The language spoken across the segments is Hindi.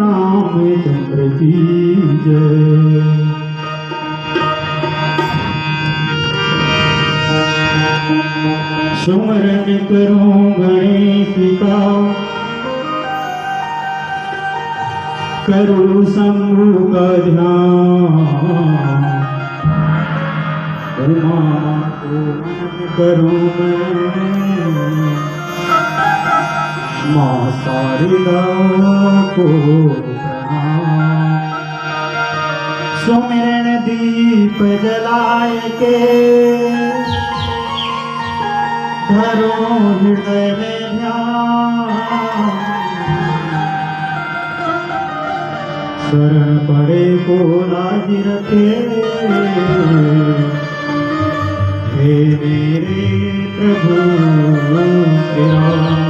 रामचंद्र की जय। सुमरन करूं गणेश का, करूं शंभु का ध्यान, मामा को मन करूं मैं, माँ शारदा को प्रणाम। सुमिरन दीप जलाए के, धरो हृदय में ध्यान, शरण पड़े को लाज रखे, हे मेरे प्रभु श्री राम।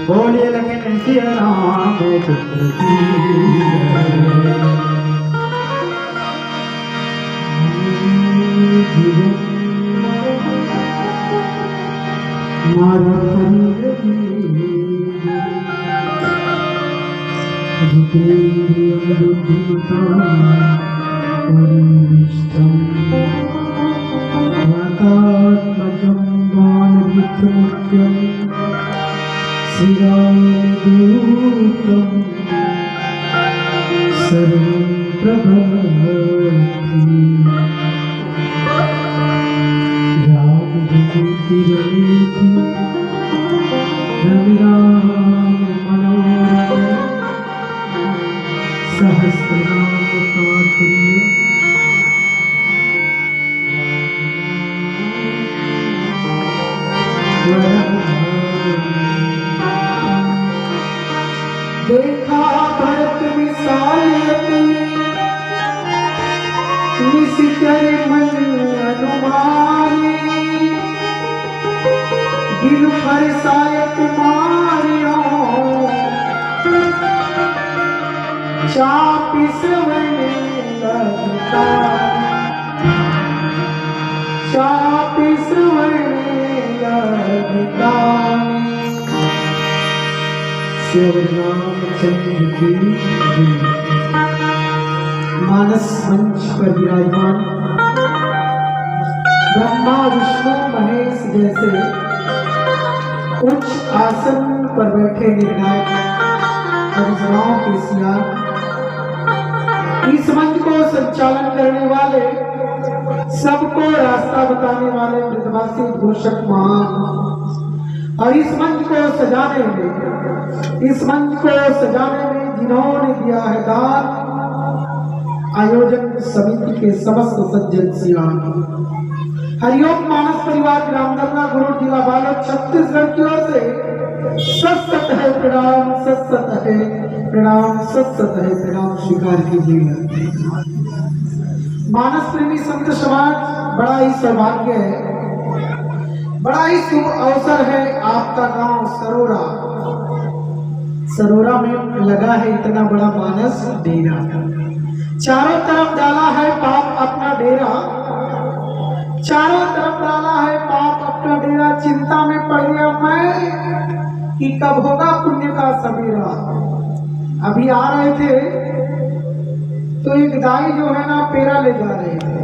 बोलिए लखन सिया राम चंद्र की मारा श्रीरामदूतं सर्वं प्रभवति रामदूति रमेति रवि राम मनोरम सहस्रनाम तत्तुल्य देखा भरत विशालयति निशिचर मन अनुमानी दिल फरसायत मारियो चापि श्रवण लगतानी चापि श्रवण लगतानी रामचंद्र की मानस मंच पर विराजमान ब्रह्मा विष्णु महेश जैसे उच्च आसन पर बैठे निर्णायक परिजनों के सियार इस मंच को संचालन करने वाले सबको रास्ता बताने वाले मृदवासी घोषक महान और इस मंच को सजाने में जिन्होंने दिया है दान आयोजन समिति के समस्त सज्जन सियान हरिओम मानस परिवार ग्रामदरना गुरु जिला बालक छत्तीसगढ़ की ओर से सत्सत है प्रणाम सत्सत है प्रणाम सत्सत है प्रणाम स्वीकार कीजिएगा। मानस प्रेमी संत समाज बड़ा ही सौभाग्य है, बड़ा ही शुभ अवसर है। आपका गांव सरोरा में लगा है इतना बड़ा मानस डेरा, चारों तरफ डाला है पाप अपना डेरा, चारों तरफ डाला है पाप अपना डेरा। चिंता में पड़ गया मैं कि कब होगा पुण्य का सवेरा। अभी आ रहे थे तो एक दाई जो है ना पेरा ले जा रहे थे।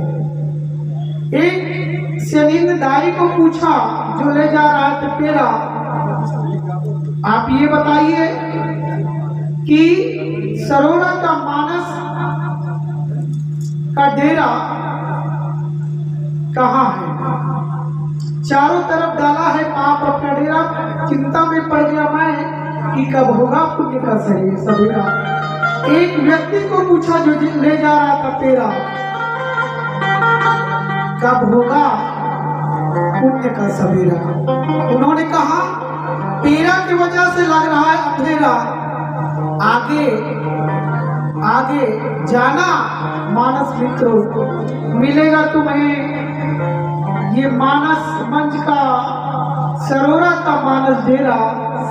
एक शनिंद दाई को पूछा जो ले जा रहा है पेरा, आप ये बताइए कि सरोरा का मानस का डेरा कहाँ है? चारों तरफ डाला है पाप अपना डेरा। चिंता में पड़ गया मैं कि कब होगा पुण्य का सवेरा। एक व्यक्ति को पूछा जो ले जा रहा था पेरा, कब होगा पुण्य का सवेरा? उन्होंने कहा पेरा की वजह से लग रहा है अंधेरा, आगे आगे जाना मानस मित्रों, मिलेगा तुम्हें ये मानस मंच का सरोरा का मानस डेरा,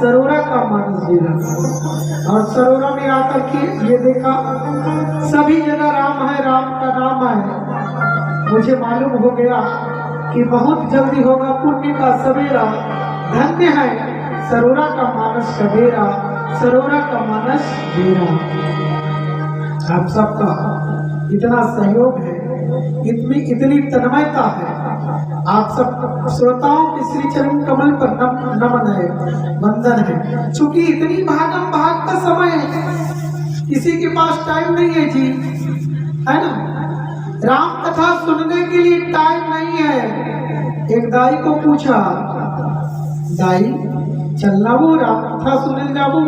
सरोरा का मानस डेरा। और सरोरा में आकर के ये देखा सभी जगह राम है, राम का नाम है। मुझे मालूम हो गया कि बहुत जल्दी होगा पुण्य का सवेरा। धन्य है सरोरा का मानस का डेरा, सरोरा का मानस डेरा। आप सबका इतना सहयोग है, इतनी तन्मयता है। आप सब श्रोताओं के श्री चरण कमल पर नमन है, वंदन है। चूंकि इतनी भागम भाग का समय है, किसी के पास टाइम नहीं है जी, है ना। राम कथा सुनने के लिए टाइम नहीं है। एक दाई को पूछा, दाई चलना वो राम कथा सुनने जाबू?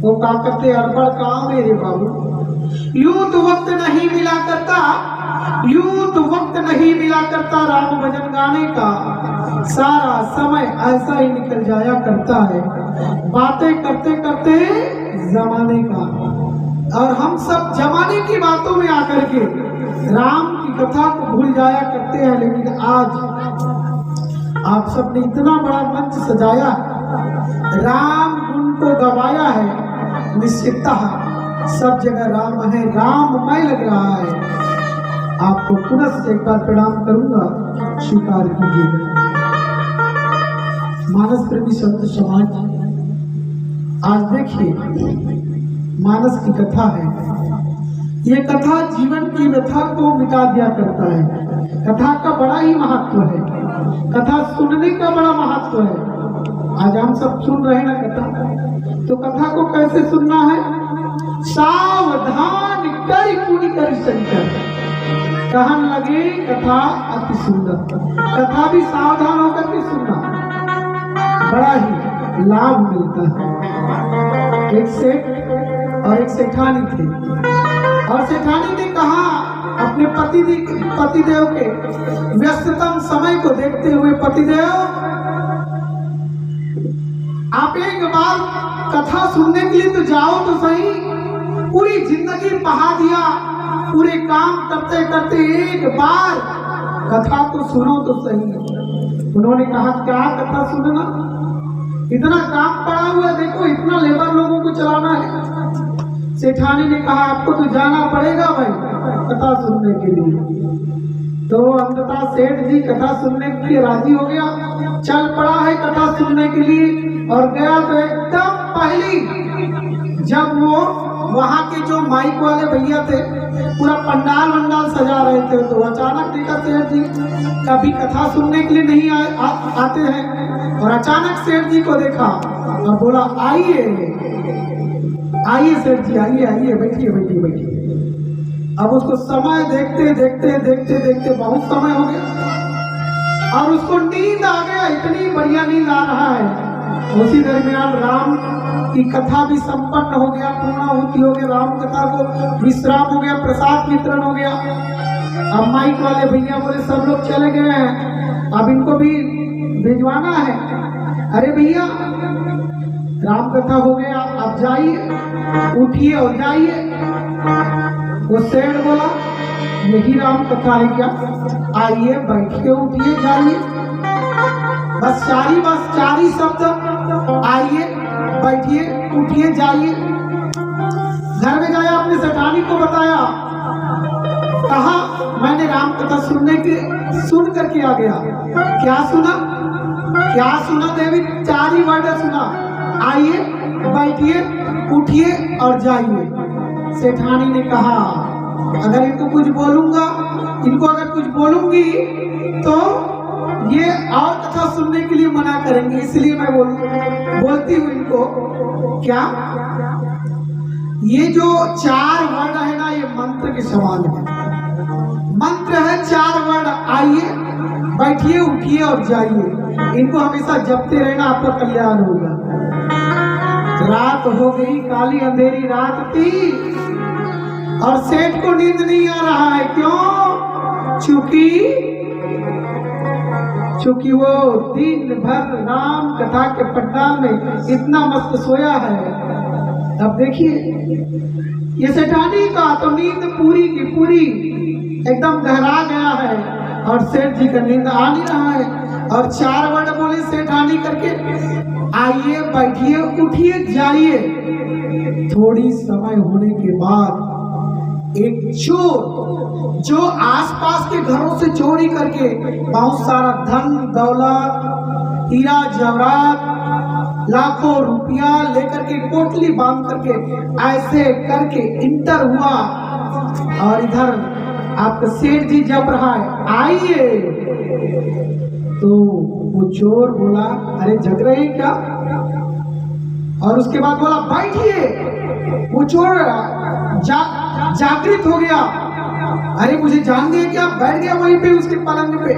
वो का करते अरबड़ काम मेरे बाबू, यूं तो वक्त नहीं मिला करता, यूं तो वक्त नहीं मिला करता राम भजन गाने का। सारा समय ऐसा ही निकल जाया करता है, बातें करते करते जमाने का। और हम सब जमाने की बातों में आकर के राम की कथा को भूल जाया करते हैं। लेकिन आज आप सबने इतना बड़ा मंच सजाया राम गुण को गवाया है, निश्चिततः सब जगह राम है, राममय लग रहा है। आपको पुनः एक बार प्रणाम करूंगा, स्वीकार कीजिएगा। मानस प्रेमी संत समाज, आज देखिए मानस की कथा है। ये कथा जीवन की व्यथा को मिटा दिया करता है। कथा का बड़ा ही महत्व है, कथा सुनने का बड़ा महत्व है। आज हम सब सुन रहे हैं ना कथा, तो कथा को कैसे सुनना है? सावधान कर कुड़ी कर शंकर, कहन लगे कथा अति सुंदर। कथा भी सावधान होकर के सुनना, बड़ा ही लाभ मिलता है। एक सेठ और एक सेठानी थे, और सेठानी ने कहा अपने पतिदेव के व्यस्ततम समय को देखते हुए, पतिदेव आप एक बार कथा सुनने के लिए तो जाओ तो सही, पूरी जिंदगी बहा दिया, पूरे काम करते करते एक बार कथा को सुनो तो सही। उन्होंने कहा क्या कथा सुनना, इतना काम पड़ा हुआ, देखो इतना लेबर लोगों को चलाना है। सेठानी ने कहा आपको तो जाना पड़ेगा भाई कथा सुनने के लिए। तो अंततः सेठ जी कथा सुनने के लिए राजी हो गया, चल पड़ा है कथा सुनने के लिए, और गया तो एकदम पहली जब वो वहां के जो माइक वाले भैया थे पूरा पंडाल वंडाल सजा रहे थे, तो अचानक देखा सेठ जी कभी कथा सुनने के लिए नहीं आते हैं, और अचानक सेठ जी को देखा और बोला आइए आइए सेठ जी, आइए आइए, बैठिए बैठिए बैठिए। अब उसको समय देखते देखते देखते देखते बहुत समय हो गया और उसको नींद आ गया, इतनी बढ़िया नींद आ रहा है। उसी दरमियान राम की कथा भी संपन्न हो गया, पूर्णाहुति हो गया, राम कथा को विश्राम हो गया, प्रसाद वितरण हो गया। अब माइक वाले भैया बोले सब लोग चले गए हैं, अब इनको भी भिजवाना है। अरे भैया राम कथा हो गया, आप जाइए, उठिए और जाइए। वो सेठ बोला यही राम कथा है क्या? आइए बैठिए, उठिए, जाइए, बस चार ही शब्द, आइए बैठिए उठिए जाइए। घर में जाया अपने सेठानी को बताया, कहा मैंने राम कथा सुन करके आ गया। क्या सुना देवी? 4 ही वर्ड सुना, आइए बैठिए उठिए और जाइए। सेठानी ने कहा अगर इनको कुछ बोलूंगी तो ये और कथा सुनने के लिए मना करेंगे, इसलिए मैं बोलती हूँ इनको। क्या ये जो 4 वर्ड है ना, ये मंत्र के समान है। मंत्र है 4 वर्ड, आइए बैठिए उठिए और जाइए। इनको हमेशा जपते रहना, आपका कल्याण होगा। रात हो गई, काली अंधेरी रात थी और सेठ को नींद नहीं आ रहा है। क्यों? चूंकि वो दिन भर राम कथा के पंडाल में इतना मस्त सोया है। अब देखिए ये सेठानी का तो नींद पूरी की पूरी एकदम गहरा गया है और सेठ जी का नींद आ नहीं रहा है। और 4 वर्ड बोले सेठानी करके, आइए बैठिए उठिए जाइए। थोड़ी समय होने के बाद एक चोर जो आसपास के घरों से चोरी करके बहुत सारा धन दौलत हीरा जवाहरात लाखों रुपया लेकर के पोटली बांध करके ऐसे करके इंटर हुआ, और इधर आपका सेठ जी जप रहा है आइए। तो वो चोर बोला अरे जग रहे क्या? और उसके बाद बोला बैठिए। वो चोर जागृत हो गया, अरे मुझे जान दिया क्या? बैठ गया वहीं पे उसके पलंग पे।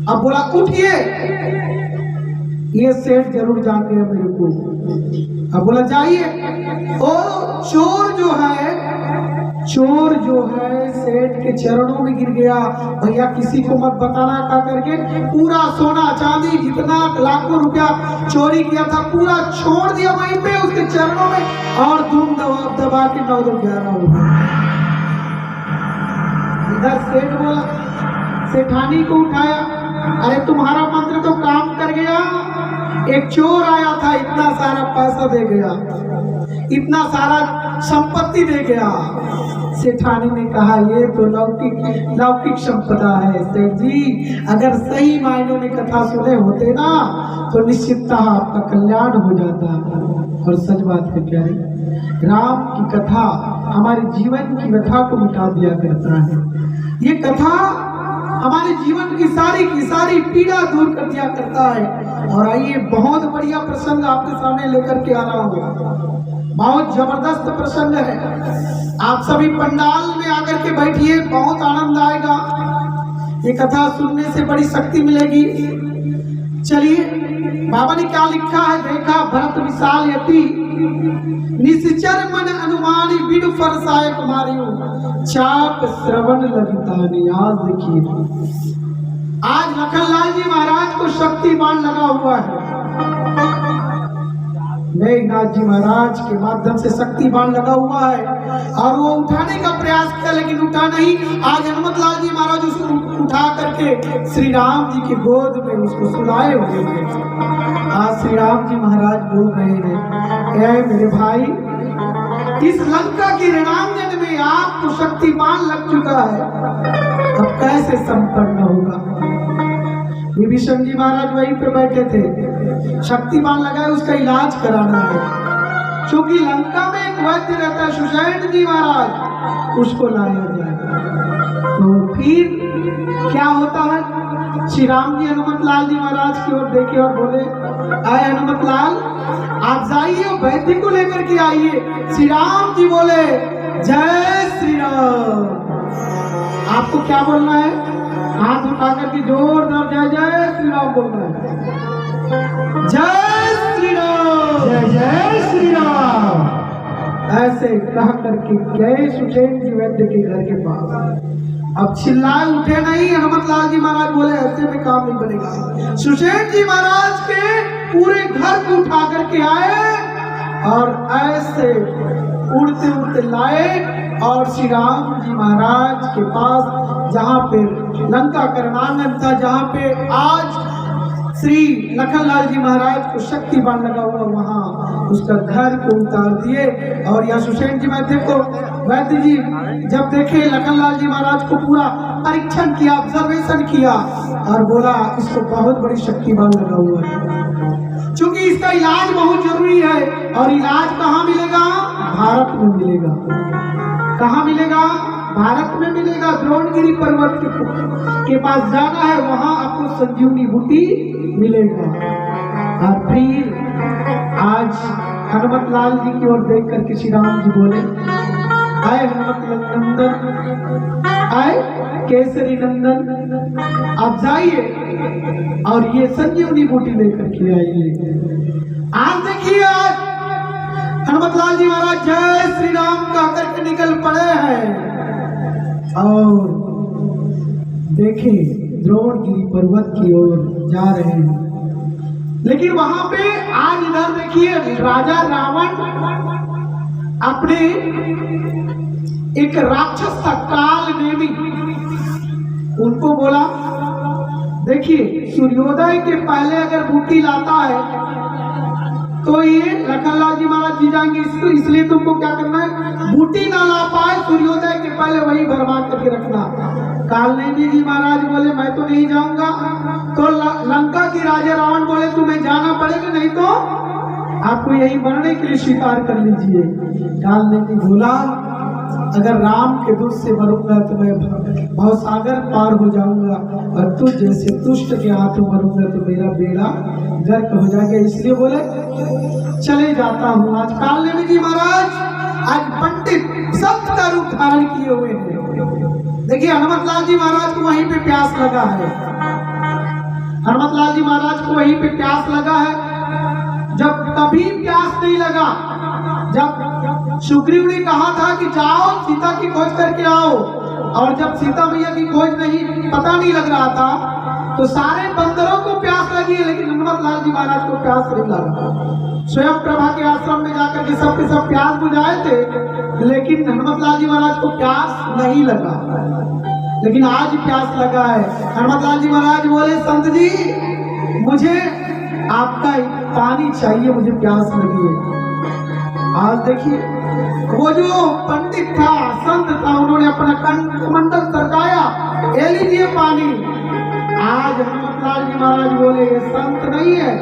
अब बोला उठिए, ये सेठ जरूर जान गया मेरे को। अब बोला जाइए। ओ चोर जो है सेठ के चरणों में गिर गया, भैया किसी को मत बताना का करके पूरा सोना चांदी जितना लाखों रुपया चोरी किया था पूरा छोड़ दिया वहीं पे उसके चरणों में, और धूम दबा के 9-11 हो गया। इधर सेठ बोला, सेठानी को उठाया, अरे तुम्हारा मंत्र तो काम कर गया, एक चोर आया था, इतना सारा पैसा दे गया, इतना सारा संपत्ति दे गया। सेठानी ने कहा ये तो लौकिक संपदा है सेठ जी, अगर सही मायनों में कथा सुने होते ना तो निश्चिततः आपका कल्याण हो जाता। और सच बात है प्यारे, राम की कथा हमारे जीवन की व्यथा को मिटा दिया करता है। ये कथा हमारे जीवन की सारी पीड़ा दूर कर दिया करता है। और आइए बहुत बढ़िया प्रसंग आपके सामने लेकर के आ रहा हूँ, बहुत जबरदस्त प्रसंग है। आप सभी पंडाल में आकर के बैठिए, बहुत आनंद आएगा। ये कथा सुनने से बड़ी शक्ति मिलेगी। चलिए बाबा ने क्या लिखा है देखा। भरत विशाल यति निश्चर मन अनुमानी बिनु फरसाय कुमारियों चाप श्रवण लगतानी। आज देखिए, आज लखनलाल जी महाराज को शक्ति बाण लगा हुआ है। मेघनाथ जी महाराज के माध्यम से शक्ति बाण लगा हुआ है और वो उठाने का प्रयास किया लेकिन उठा नहीं। आज हनुमत लाल जी महाराज उसको उठा करके श्री राम जी की गोद में उसको सुलाए हुए हैं। आज श्री राम जी महाराज बोल रहे हैं, ऐ मेरे भाई, इस लंका की रणांगन में आपको शक्ति बाण लग चुका है, अब कैसे संपन्न होगा। विभीषण जी महाराज वहीं पे बैठे थे, शक्तिमान लगाए, उसका इलाज कराना है। क्योंकि लंका में एक वैद्य रहता है सुषेण जी महाराज, उसको लाया जाए। तो फिर क्या होता है, श्री राम जी हनुमत लाल जी महाराज की ओर देखे और बोले, आए हनुमत लाल, आप जाइए वैद्य को लेकर के आइए। श्री राम जी बोले, जय श्री राम। आपको क्या बोलना है, हाथ उठाकर के जोरदार जय जय श्री राम बोलना है। जय श्री राम, जय जय श्री राम। ऐसे कह करके गए सुषेण जी वैद्य के घर के पास। अब चिल्लाए उठे नहीं, हनुमत लाल जी महाराज बोले ऐसे में काम नहीं बनेगा। सुषेण जी महाराज के पूरे घर को उठा करके आए और ऐसे उड़ते उड़ते लाए और श्री राम जी महाराज के पास, जहाँ पे लंका करणांगन था, जहाँ पे आज श्री लखनलाल जी महाराज को शक्ति बाण लगा हुआ, वहाँ उसका घर को उतार दिए। और यह सुषेण जी वैद्य जी जब देखे लखनलाल जी महाराज को, पूरा परीक्षण किया, ऑब्जर्वेशन किया और बोला इसको बहुत बड़ी शक्ति बाण लगा हुआ है, क्योंकि इसका इलाज बहुत जरूरी है। और इलाज कहाँ मिलेगा, भारत में मिलेगा। कहाँ मिलेगा, भारत में मिलेगा। द्रोणगिरी पर्वत के पास जाना है, वहां आपको संजीवनी बूटी मिलेगा। और फिर आज हनुमत लाल जी की ओर देख करके श्री राम जी बोले, आए हनुमत नंदन, आए केसरी नंदन, आप जाइए और ये संजीवनी बूटी लेकर के आइए। आज देखिए, आज हनुमत लाल जी महाराज जय श्री राम कह करके निकल पड़े हैं और देखें द्रोणगिरी पर्वत की ओर जा रहे हैं। लेकिन वहां पे आज इधर देखिए, राजा रावण अपने एक राक्षस था काल नेमी, उनको बोला, देखिए सूर्योदय के पहले अगर बूटी लाता है तो ये लखनलाल जी महाराज जी जाएंगे, इसलिए तुमको क्या करना है, बूटी ना ला पाए सूर्योदय के पहले वही भरवा करके रखना। कालनेमी जी महाराज बोले मैं तो नहीं जाऊंगा। तो लंका की राजा रावण बोले तुम्हें जाना पड़ेगा, नहीं तो आपको यही मरने के लिए स्वीकार कर लीजिए। कालनेमी बोला अगर राम के दूत से मरूंगा तो मैं भवसागर पार हो जाऊंगा और तू जैसे दुष्ट के हाथों मरूंगा तो मेरा बेड़ा गर्क हो जाएगा, इसलिए बोले चले जाता हूँ। आज कालनेमी जी महाराज आज पंडित सत्य का रूप धारण किए हुए हैं। देखिए हनुमत लाल जी महाराज को वहीं पे प्यास लगा है, हनुमत लाल जी महाराज को वहीं पे प्यास लगा है। जब कभी प्यास नहीं लगा, जब सुग्रीव ने कहा था कि जाओ सीता की खोज करके आओ, और जब सीता मैया की खोज नहीं पता नहीं लग रहा था तो सारे बंदरों को प्यास लगी, लेकिन हनुमत लाल जी महाराज को प्यास नहीं लगा। स्वयं प्रभा के आश्रम में जाकर के सबके सब प्यास बुझाए थे, लेकिन हनुमत लाल जी महाराज को प्यास नहीं लगा। लेकिन आज प्यास लगा है। हनुमत लाल जी महाराज बोले संत जी मुझे आपका पानी चाहिए, मुझे प्यास लगी है। आज देखिए वो जो पंडित था, संत था, उन्होंने अपना कमंडल सरकाया, ये लीजिए पानी। आज हनुमतलाल जी महाराज बोले ये संत नहीं है,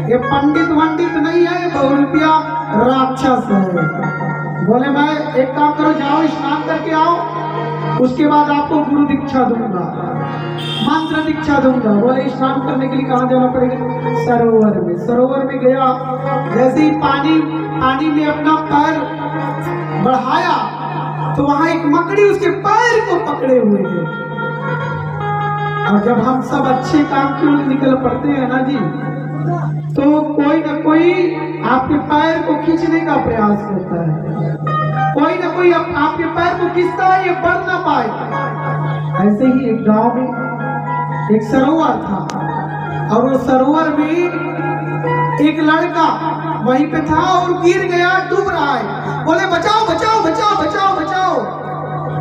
ये पंडित वंडित नहीं है, ये बहुरूपिया राक्षस है। बोले मैं एक काम करो, जाओ स्नान करके आओ, उसके बाद आपको गुरु दीक्षा दूंगा, मंत्र दीक्षा दूंगा। बोले स्नान करने के लिए कहाँ जाना पड़ेगा? सरोवर में। सरोवर में गया, जैसे ही पानी में अपना पैर बढ़ाया तो वहां एक मकड़ी उसके पैर को पकड़े हुए थे। और जब हम सब अच्छे काम के लिए निकल पड़ते हैं ना जी, तो कोई ना कोई आपके पैर को खींचने का प्रयास करता है, कोई ना कोई आपके पैर को खींचता है, ये बढ़ ना पाए। ऐसे ही एक गांव में एक सरोवर था और वो सरोवर में एक लड़का वहीं पे था और गिर गया, डूब रहा है। बोले बचाओ बचाओ बचाओ बचाओ बचाओ।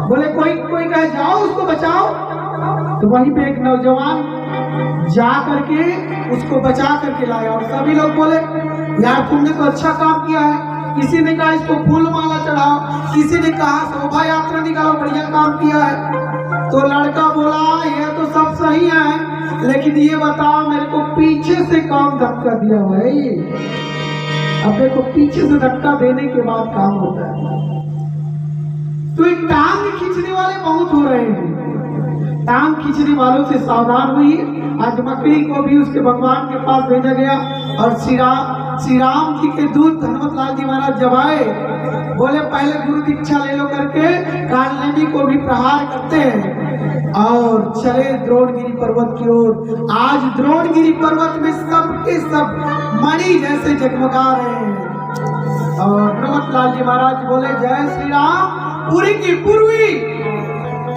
बोले कोई कहे जाओ उसको बचाओ। तो वहीं पे एक नौजवान जा करके उसको बचा करके लाया और सभी लोग बोले यार तुमने तो अच्छा काम किया है। किसी ने कहा इसको फूल माला चढ़ाओ, किसी ने कहा शोभा यात्रा निकालो, बढ़िया काम किया है। तो लड़का बोला ये तो सब सही है, लेकिन ये बताओ मेरे को पीछे से कौन धक्का दिया हुआ है? अब देखो पीछे से धक्का देने के बाद काम होता है। तो एक टांग खींचने वाले बहुत हो रहे हैं, टांग खींचने वालों से सावधान हुई। आज मकड़ी को भी उसके भगवान के पास भेजा गया और श्री राम जी के दूत हनुमतलाल जी महाराज जब आए, बोले पहले गुरु दीक्षा ले लो करके कालनेमी को भी प्रहार करते हैं और चले द्रोणगिरी पर्वत की ओर। आज द्रोणगिरी पर्वत में सबके सब मणि जैसे जगमगा रहे हैं। और हनुमतलाल जी महाराज बोले जय श्री राम, पूरी की पूर्वी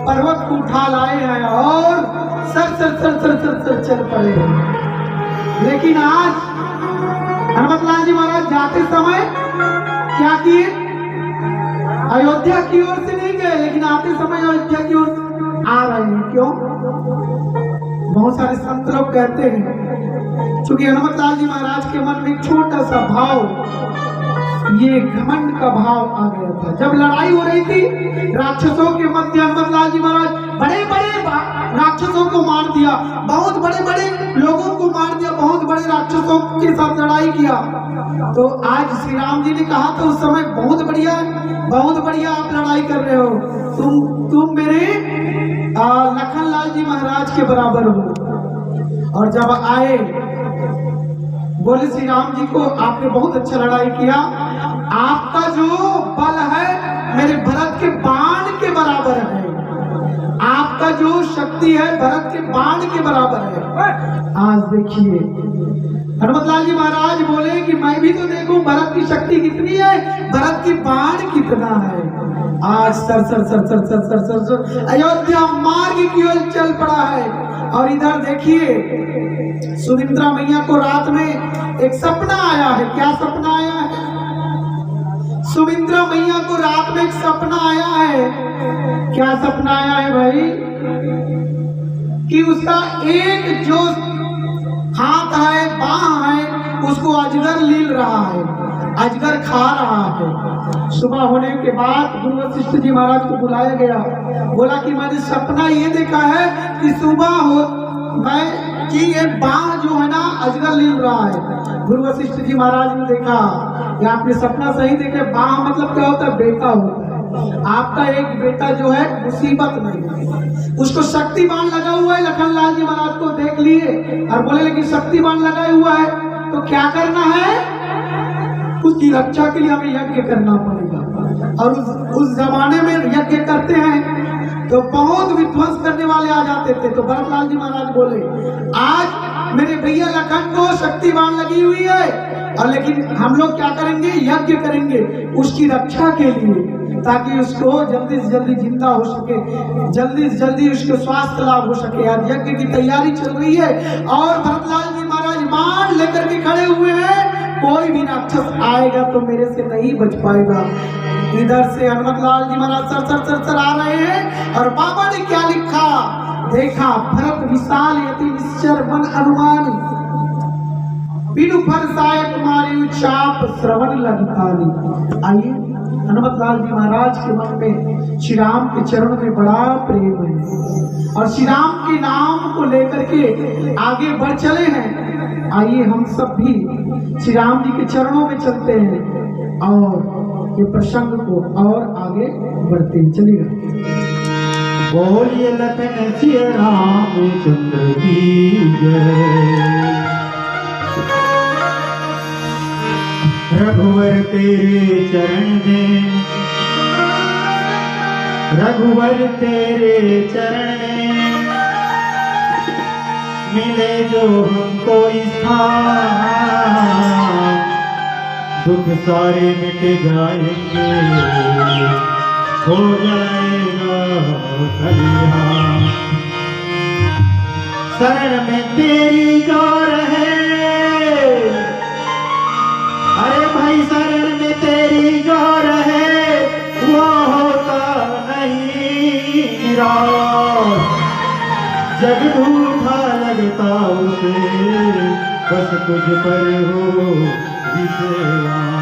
पर्वत को उठा लाए हैं और sir sir sir sir sir sir चल पड़े हैं। लेकिन आज हनुमतलाल जी महाराज जाते समय क्या किए? अयोध्या की ओर से नहीं गए, लेकिन आते समय अयोध्या की ओर आ रहे हैं। क्यों? बहुत सारे संत लोग कहते हैं क्योंकि हनुमतलाल जी महाराज के मन में एक छोटा सा भाव, ये घमंड का भाव आ गया था। जब लड़ाई हो रही थी राक्षसों के मध्य, हनुमतलाल जी महाराज बड़े बड़े राक्षसों को मार दिया, बहुत बड़े बड़े लोगों को मार दिया, बहुत बड़े राक्षसों के साथ लड़ाई किया। तो आज श्री राम जी ने कहा था उस समय बहुत बढ़िया आप लड़ाई कर रहे हो, तुम मेरे लखनलाल जी महाराज के बराबर हो। और जब आए बोले श्री राम जी को आपने बहुत अच्छा लड़ाई किया, आपका जो बल है मेरे भरत के बाण के बराबर है, आपका जो शक्ति है भरत के बाण के बराबर है। आज देखिए हनुमतलाल जी महाराज बोले कि मैं भी तो देखूं भरत की शक्ति कितनी है, भरत की बाण कितना है। आज sir sir sir sir sir sir sir sir Ayodhya मार्ग की ओर चल पड़ा है। और इधर देखिए सुमित्रा मैया को रात में एक सपना आया है। क्या सपना आया है? सुमित्रा मैया को रात में एक सपना आया है। क्या सपना आया है भाई? कि उसका एक जो हाथ है, बाह है, उसको अजगर लील रहा है, अजगर खा रहा है। सुबह होने के बाद गुरु वशिष्ठ जी महाराज को बुलाया गया, बोला कि मैंने सपना ये देखा है कि सुबह हो मैं कि ये बाह जो है ना अजगर लील रहा है। गुरु वशिष्ठ जी महाराज ने देखा कि आपने सपना सही देखे। बाह मतलब क्या होता है? बेटा होता है। आपका एक बेटा जो है मुसीबत में, उसको शक्तिमान लगा हुआ है। लखनलाल जी महाराज को देख लिए और बोले लेकिन शक्तिमान लगा हुआ है तो क्या करना है? उसकी रक्षा के लिए हमें यज्ञ करना पड़ेगा। और उस जमाने में यज्ञ करते हैं तो बहुत विध्वंस करने वाले आ जाते थे। तो भरतलाल जी महाराज बोले आज मेरे भैया लखन को शक्तिमान लगी हुई है, और लेकिन हम लोग क्या करेंगे? यज्ञ करेंगे उसकी रक्षा के लिए, ताकि उसको जल्दी से जल्दी जिंदा हो सके, जल्दी से जल्दी उसको स्वास्थ्य लाभ हो सके। आज यज्ञ की तैयारी चल रही है और भरतलाल जी महाराज बाण लेकर के खड़े हुए हैं। कोई भी राक्षस आएगा तो मेरे से नहीं बच पाएगा। इधर से हनुमतलाल जी महाराज सर सर सर सर आ रहे हैं और बाबा ने क्या लिखा देखा? भरत विशाल यति निश्चर मन अनुमान। बिनु फरसाए तुम्हारी चाप श्रवण लगतानी। आइए हनुमत लाल जी महाराज के मन में श्री राम के चरणों में बड़ा प्रेम है और श्री राम के नाम को लेकर के आगे बढ़ चले हैं। आइए हम सब भी श्री राम जी के चरणों में चलते हैं और ये प्रसंग को और आगे बढ़ते हैं। चलिएगा। बोलिए लखन सिया रामचंद्र की जय। रघुवर तेरे चरण में, रघुवर तेरे चरण में मिले जो हमको स्थान, दुख सारे मिट जाएंगे, हो जाएगा कल्याण। शरण में तेरी गौर है, अरे भाई शरण में तेरी गौर है, वो होता नहीं निराश। जग झूठा लगता उसे, बस तुझ पर हो विश्वास।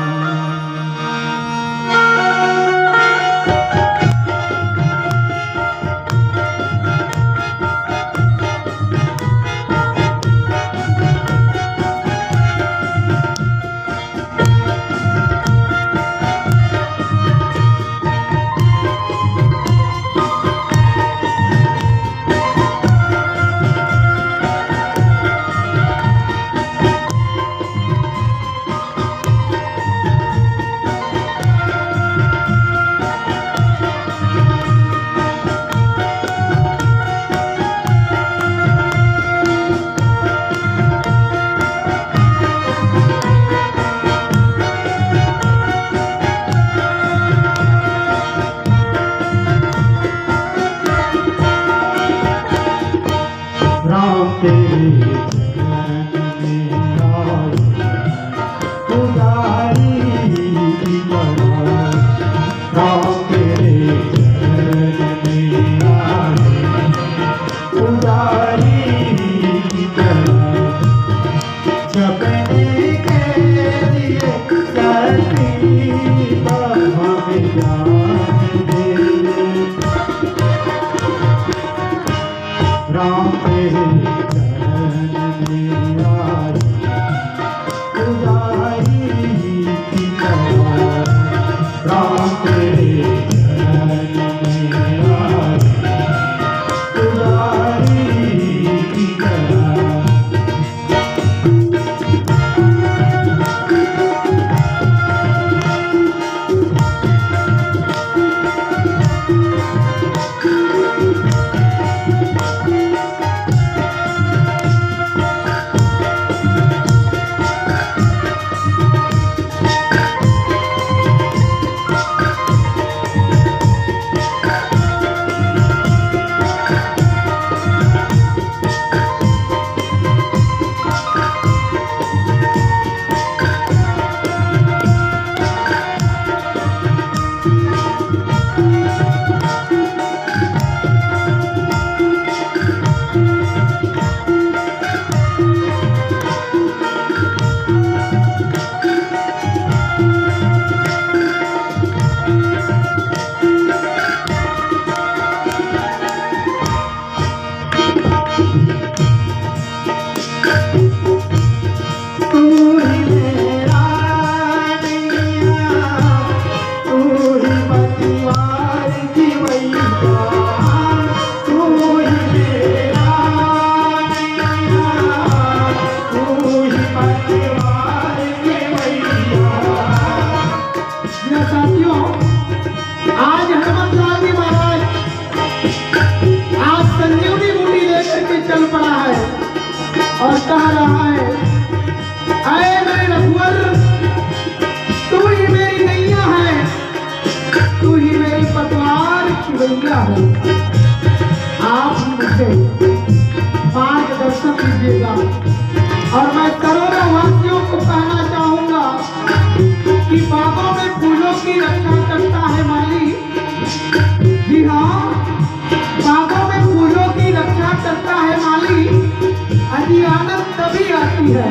और कह रहा है, अरे मेरे रघुवर, तू ही मेरी नैया है, तू ही मेरी पतवार की गैया है। आप मुझे मार्गदर्शन दीजिएगा और मैं करोड़ों वासियों को कहना चाहूंगा कि बागों में फूलों की रक्षा करता है माली। जी हाँ, बागों में फूलों की रक्षा करता है माली। अजी आनंद तभी आती है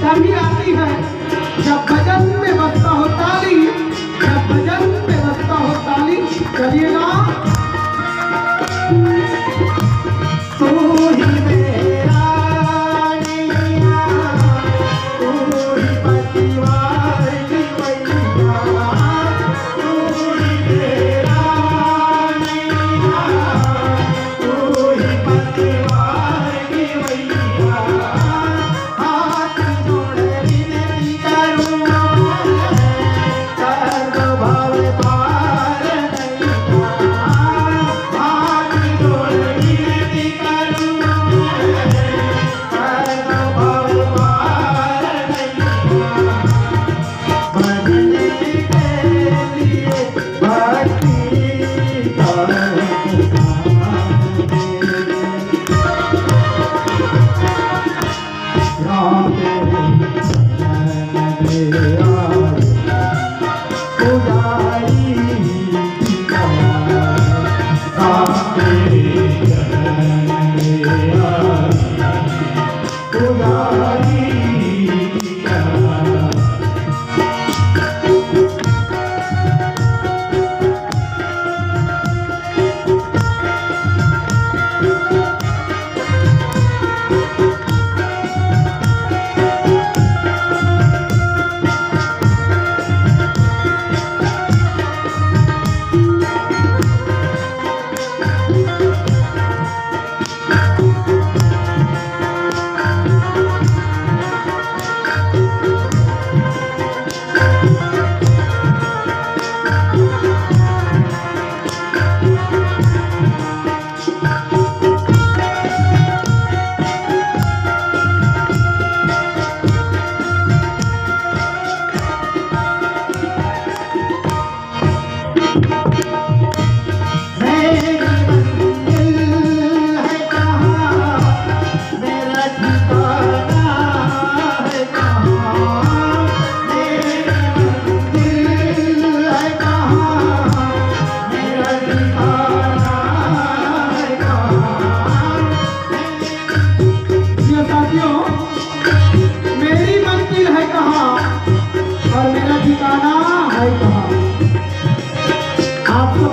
तभी आती है जब भजन में बजता हो ताली, जब भजन में बजता हो ताली। चलिएगा। तू ही मेरा नैया, तू ही पतिवार की मैया, तू ही मेरा नैया, तू ही पतिवार की मैया। हाथ जोड़ विनती करूं कर दो भव पार नैया। हाथ जोड़ विनती करूं कर दो भव पार नैया। भजने के लिए भक्ति राम तेरे चरण में आए पुजारी की राम तेरे चरण में आए पुजारी की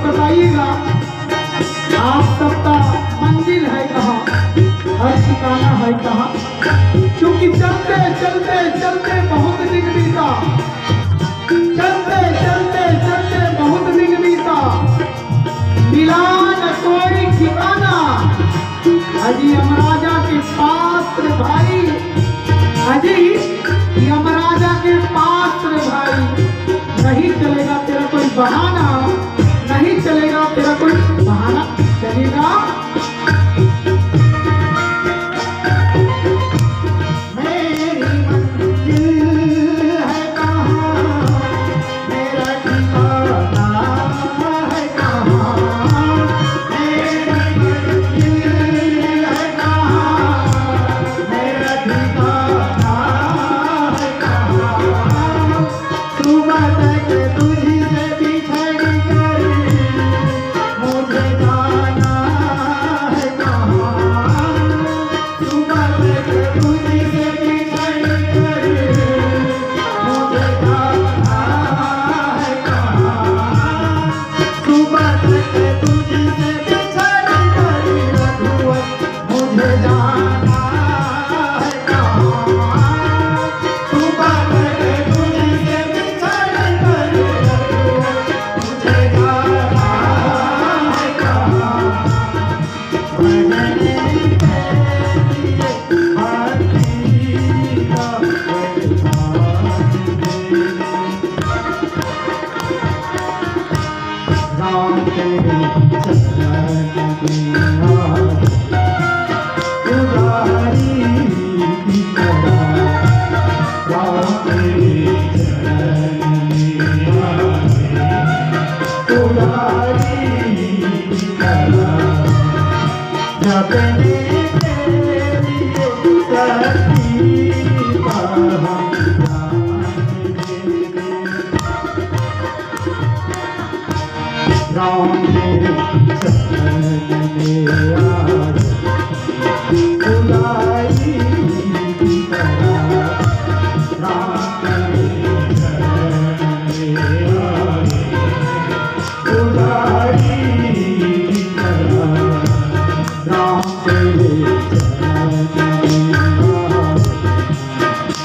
बताइएगा आप सबका मंजिल है कहाँ, हर ठिकाना है कहाँ। क्योंकि चलते चलते चलते बहुत दिन बीता, चलते चलते चलते बहुत दिन बीता, मिला न कोई ठिकाना। अजी यमराजा के पास रे भाई, अजी यमराजा के पास रे भाई। नहीं चलेगा तेरा कोई बहाना, नहीं चलेगा तेरा कोई बहाना। चलेगा मेरी मंजिल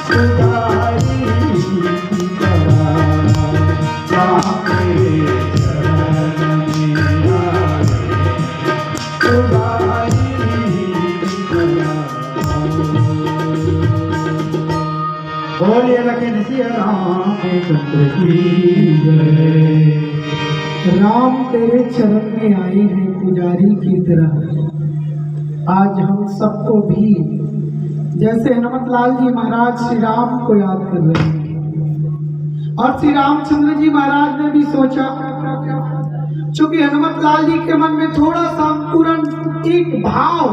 पुजारी की तरह राम तेरे चरण में आए, पुजारी की तरह। बोलिए लखन सिया रामचंद्र की जय। राम तेरे चरण में आए हैं पुजारी की तरह। आज हम सबको भी जैसे हनुमत लाल जी महाराज श्री राम को याद कर रहे हैं, और श्री रामचंद्र जी महाराज ने भी सोचा, चूंकि हनुमत लाल जी के मन में थोड़ा सा अंकुरन एक भाव,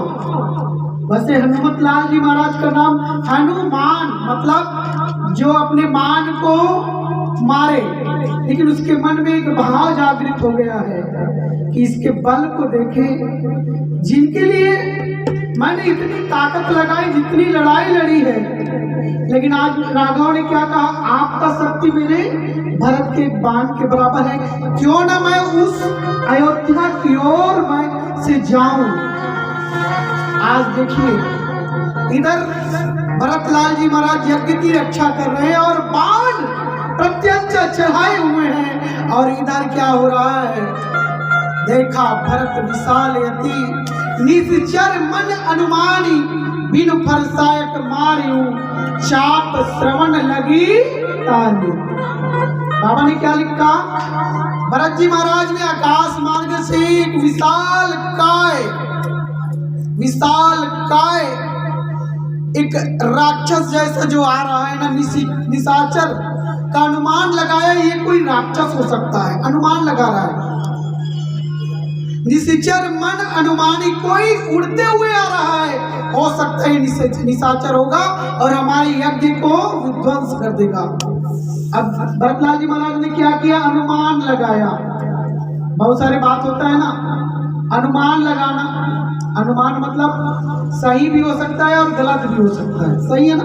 वैसे हनुमत लाल जी महाराज का नाम हनुमान मतलब जो अपने मान को मारे, लेकिन उसके मन में एक भाव जागृत हो गया है कि इसके बल को देखें, जिनके लिए मैंने इतनी ताकत लगाई, जितनी लड़ाई लड़ी है, लेकिन आज राघव ने क्या कहा, आपका शक्ति मेरे भरत के बाण के बराबर है, क्यों ना मैं उस अयोध्या की ओर मैं से जाऊं। आज देखिए इधर भरत लाल जी महाराज यज्ञ की रक्षा कर रहे हैं और बाण प्रत्यंच चढ़ाए हुए हैं, और इधर क्या हो रहा है, देखा भरत विशाल यति निश्चर मन अनुमानी, बिनु फरसायक मारियू, चाप श्रवण लगी ताली। बाबा ने क्या लिखा, भरत जी महाराज ने आकाश मार्ग से एक विशाल काय एक राक्षस जैसा जो आ रहा है ना, निशाचर का अनुमान लगाया, ये कोई राक्षस हो सकता है, अनुमान लगा रहा है। निशाचर मन अनुमानी, कोई उड़ते हुए आ रहा है, हो सकता है निशाचर होगा और हमारे यज्ञ को विध्वंस कर देगा। अब भरतलाल जी महाराज ने क्या किया, अनुमान लगाया। बहुत सारे बात होता है ना, अनुमान लगाना, अनुमान मतलब सही भी हो सकता है और गलत भी हो सकता है, सही है ना।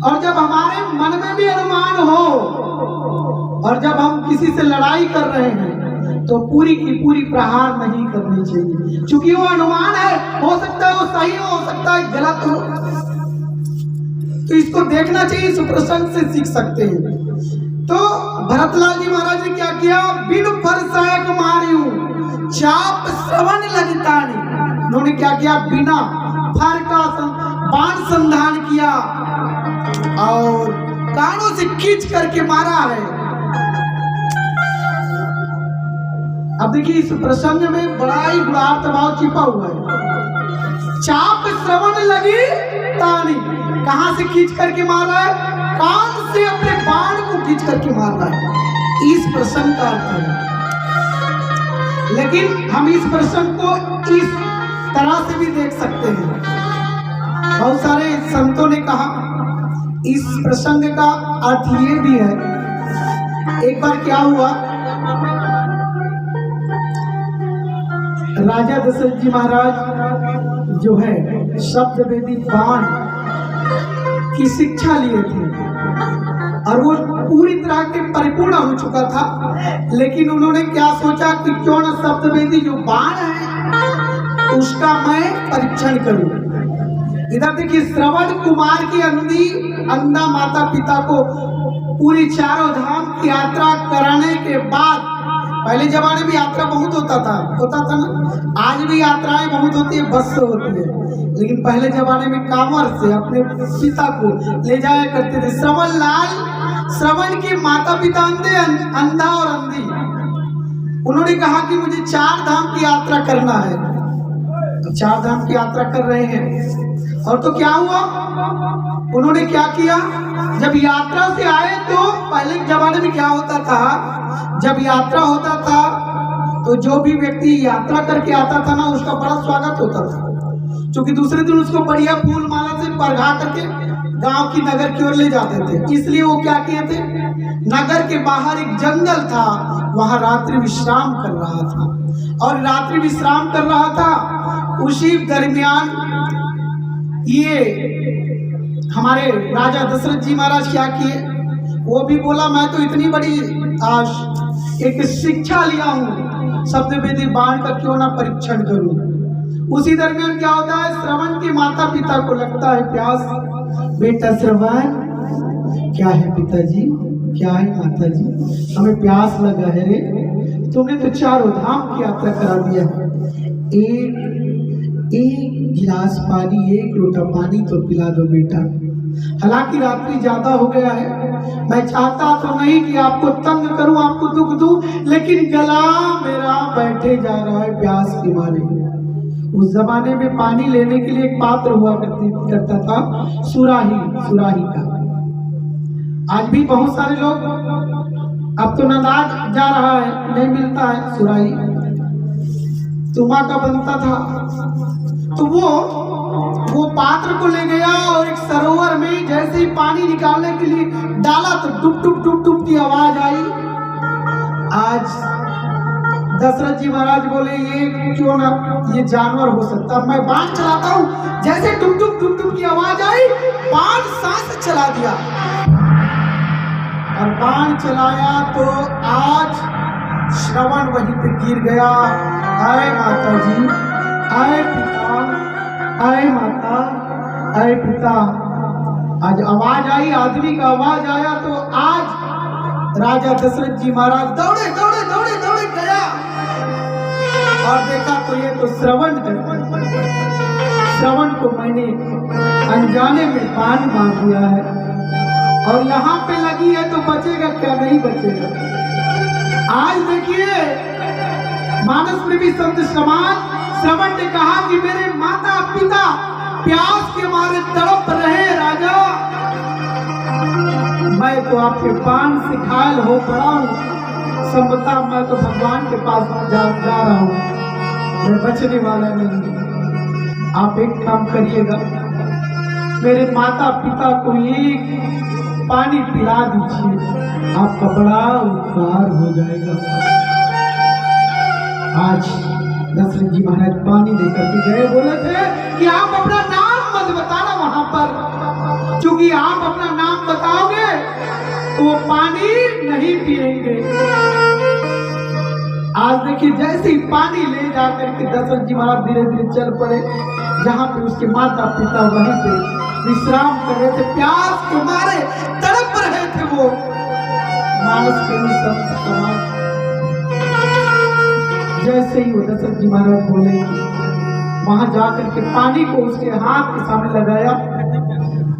और जब हमारे मन में भी अनुमान हो और जब हम किसी से लड़ाई कर रहे हैं तो पूरी की पूरी प्रहार नहीं करनी चाहिए, क्योंकि वो अनुमान है, हो सकता है वो सही हो सकता है गलत हो, तो इसको देखना चाहिए, इस प्रसंग से सीख सकते हैं। तो भरतलाल जी महाराज ने क्या किया, बिनु फरसायक मारियू, चाप श्रवण लगतानी, उन्होंने क्या किया, बिना फर का बाण संधान किया और कानों से खींच करके मारा है। अब देखिए इस प्रसंग में बड़ा ही गुणार्थ भाव छिपा हुआ है। चाप श्रवण लगी तानी, कहां से खींच करके मार रहा है, कान से अपने बाण को खींच करके मार रहा है, इस प्रसंग का अर्थ है। लेकिन हम इस प्रसंग को इस तरह से भी देख सकते हैं। बहुत सारे संतों ने कहा इस प्रसंग का अर्थ ये भी है, एक बार क्या हुआ, राजा दशरथ जी महाराज जो है शब्द वेदी बाण की शिक्षा लिए थे और वो पूरी तरह के परिपूर्ण हो चुका था, लेकिन उन्होंने क्या सोचा कि क्यों न शब्द वेदी जो बाण है उसका मैं परीक्षण करूं। इधर देखिए श्रवण कुमार की अंधा माता पिता को पूरी चारों धाम की यात्रा कराने के बाद, पहले जमाने में यात्रा बहुत होता था ना, आज भी यात्राएं बहुत होती है, बस से होती है, लेकिन पहले जमाने में कांवर से अपने पिता को ले जाया करते थे। श्रवण के माता पिता अंधा और अंधी, उन्होंने कहा कि मुझे 4 धाम की यात्रा करना है, तो 4 धाम की यात्रा कर रहे हैं। और तो क्या हुआ, उन्होंने क्या किया, जब यात्रा से आए तो पहले जमाने में क्या होता था, जब यात्रा होता था तो जो भी व्यक्ति यात्रा करके आता था ना, उसका बड़ा स्वागत होता था, क्योंकि दूसरे दिन उसको बढ़िया फूल माला से परघा करके गांव की नगर की ओर ले जाते थे। इसलिए वो क्या किए थे, नगर के बाहर एक जंगल था, वहां रात्रि विश्राम कर रहा था, और रात्रि विश्राम कर रहा था उसी दरमियान ये हमारे राजा दशरथ जी महाराज क्या किए, वो भी बोला मैं तो इतनी बड़ी एक शिक्षा लिया हूँ, शब्द वेदी बाण का क्यों ना परीक्षण करूं। उसी दरमियान क्या होता है, श्रवण के माता पिता को लगता है प्यास, बेटा श्रवण, क्या है पिताजी, क्या है माताजी, हमें प्यास लगा है रे। तुमने तो चारों धाम की यात्रा करा दिया है, एक गिलास पानी, एक लोटा पानी तो पिला दो बेटा। हालांकि रात्रि ज्यादा हो गया है, मैं चाहता तो नहीं कि आपको तंग करूं, आपको दुख दूं, लेकिन गला मेरा बैठे जा रहा है प्यास के मारे। उस जमाने में पानी लेने के लिए एक पात्र हुआ करता था, सुराही का। आज भी बहुत सारे लोग, अब तो नदाज जा रहा है, नहीं मिलता है सुराही, तुमा का बनता था। तो वो पात्र को ले गया और एक सरोवर में जैसे ही पानी निकालने के लिए डाला तो डुब डुब डुब डुब की आवाज आई। आज दशरथ जी महाराज बोले, ये क्यों ना ये जानवर हो सकता, मैं बाण चलाता हूं। जैसे डुब डुब डुब डुब की आवाज आई, बाण सांस चला दिया और बाण चलाया तो आज श्रवण वहीं पे गिर गया। आए माता जी, आए पिता, आए माता, आए पिता। आज आवाज आई, आदमी का आवाज आया तो आज राजा दशरथ जी महाराज दौड़े दौड़े दौड़े दौड़े गया और देखा तो ये तो श्रवण को मैंने अनजाने में बाण मार दिया है और यहाँ पे लगी है तो बचेगा क्या, नहीं बचेगा। आज देखिए मानस प्रेमी संत समाज श्रवण ने कहा कि मेरे माता पिता प्यास के मारे तड़प रहे राजा, मैं तो आपके बाण से घायल हो पड़ा हूं, संभवतः मैं तो भगवान के पास जा रहा हूं, मैं बचने वाला नहीं। आप एक काम करिएगा, मेरे माता पिता को एक पानी पिला दीजिए, आपका बड़ा उपकार हो जाएगा। आज दशरथ जी महाराज पानी लेकर के गए, बोले थे कि आप अपना नाम मत बताना वहां पर, क्योंकि आप अपना नाम बताओगे तो वो पानी नहीं पिएंगे। आज देखिए जैसे ही पानी ले जाकर के दशरथ जी महाराज धीरे धीरे चल पड़े, जहां पे उसके माता पिता वहीं पे विश्राम कर रहे थे, प्यास के मारे तड़प रहे थे वो। मानस प्रेमी संत समाज जैसे ही वो दशरथ जी महाराज बोले, वहां जाकर के पानी को उसके हाथ के सामने लगाया।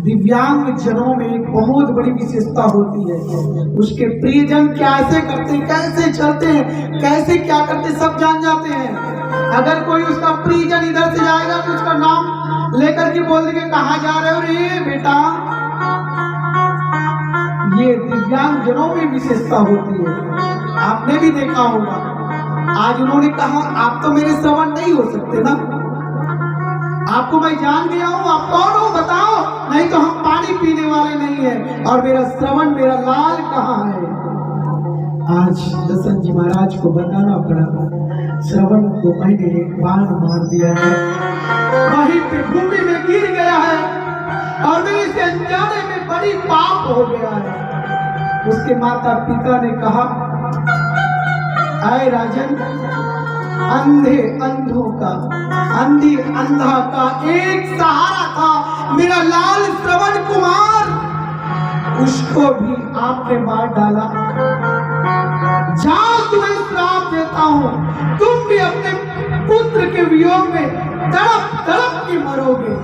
दिव्यांग जनों में एक बहुत बड़ी विशेषता होती है, उसके प्रियजन कैसे करते, कैसे चलते हैं, कैसे क्या करते, सब जान जाते हैं। अगर कोई उसका प्रियजन इधर से जाएगा तो उसका नाम लेकर के बोल देंगे, कहाँ जा रहे हो रे बेटा। ये दिव्यांग जनों में विशेषता होती है, आपने भी देखा होगा। आज उन्होंने कहा, आप तो मेरे श्रवण नहीं हो सकते ना, आपको मैं जान गया हूं, आप कौन हो बताओ, नहीं तो हम पानी पीने वाले नहीं है। और मेरा श्रवण, मेरा लाल कहाँ है। आज दशरथ जी महाराज को बताना पड़ा, श्रवण को मैंने एक बाण मार दिया है, वहीं पे भूमि में गिर गया है और मेरे से अनजाने में बड़ी पाप हो गया है। उसके माता पिता ने कहा, आए राजन, अंधे अंधों का, अंधी अंधा का एक सहारा था मेरा लाल श्रवण कुमार, उसको भी आपने मार डाला। जाओ, तुम्हें श्राप देता हूं, तुम भी अपने पुत्र के वियोग में तड़प तड़प के मरोगे,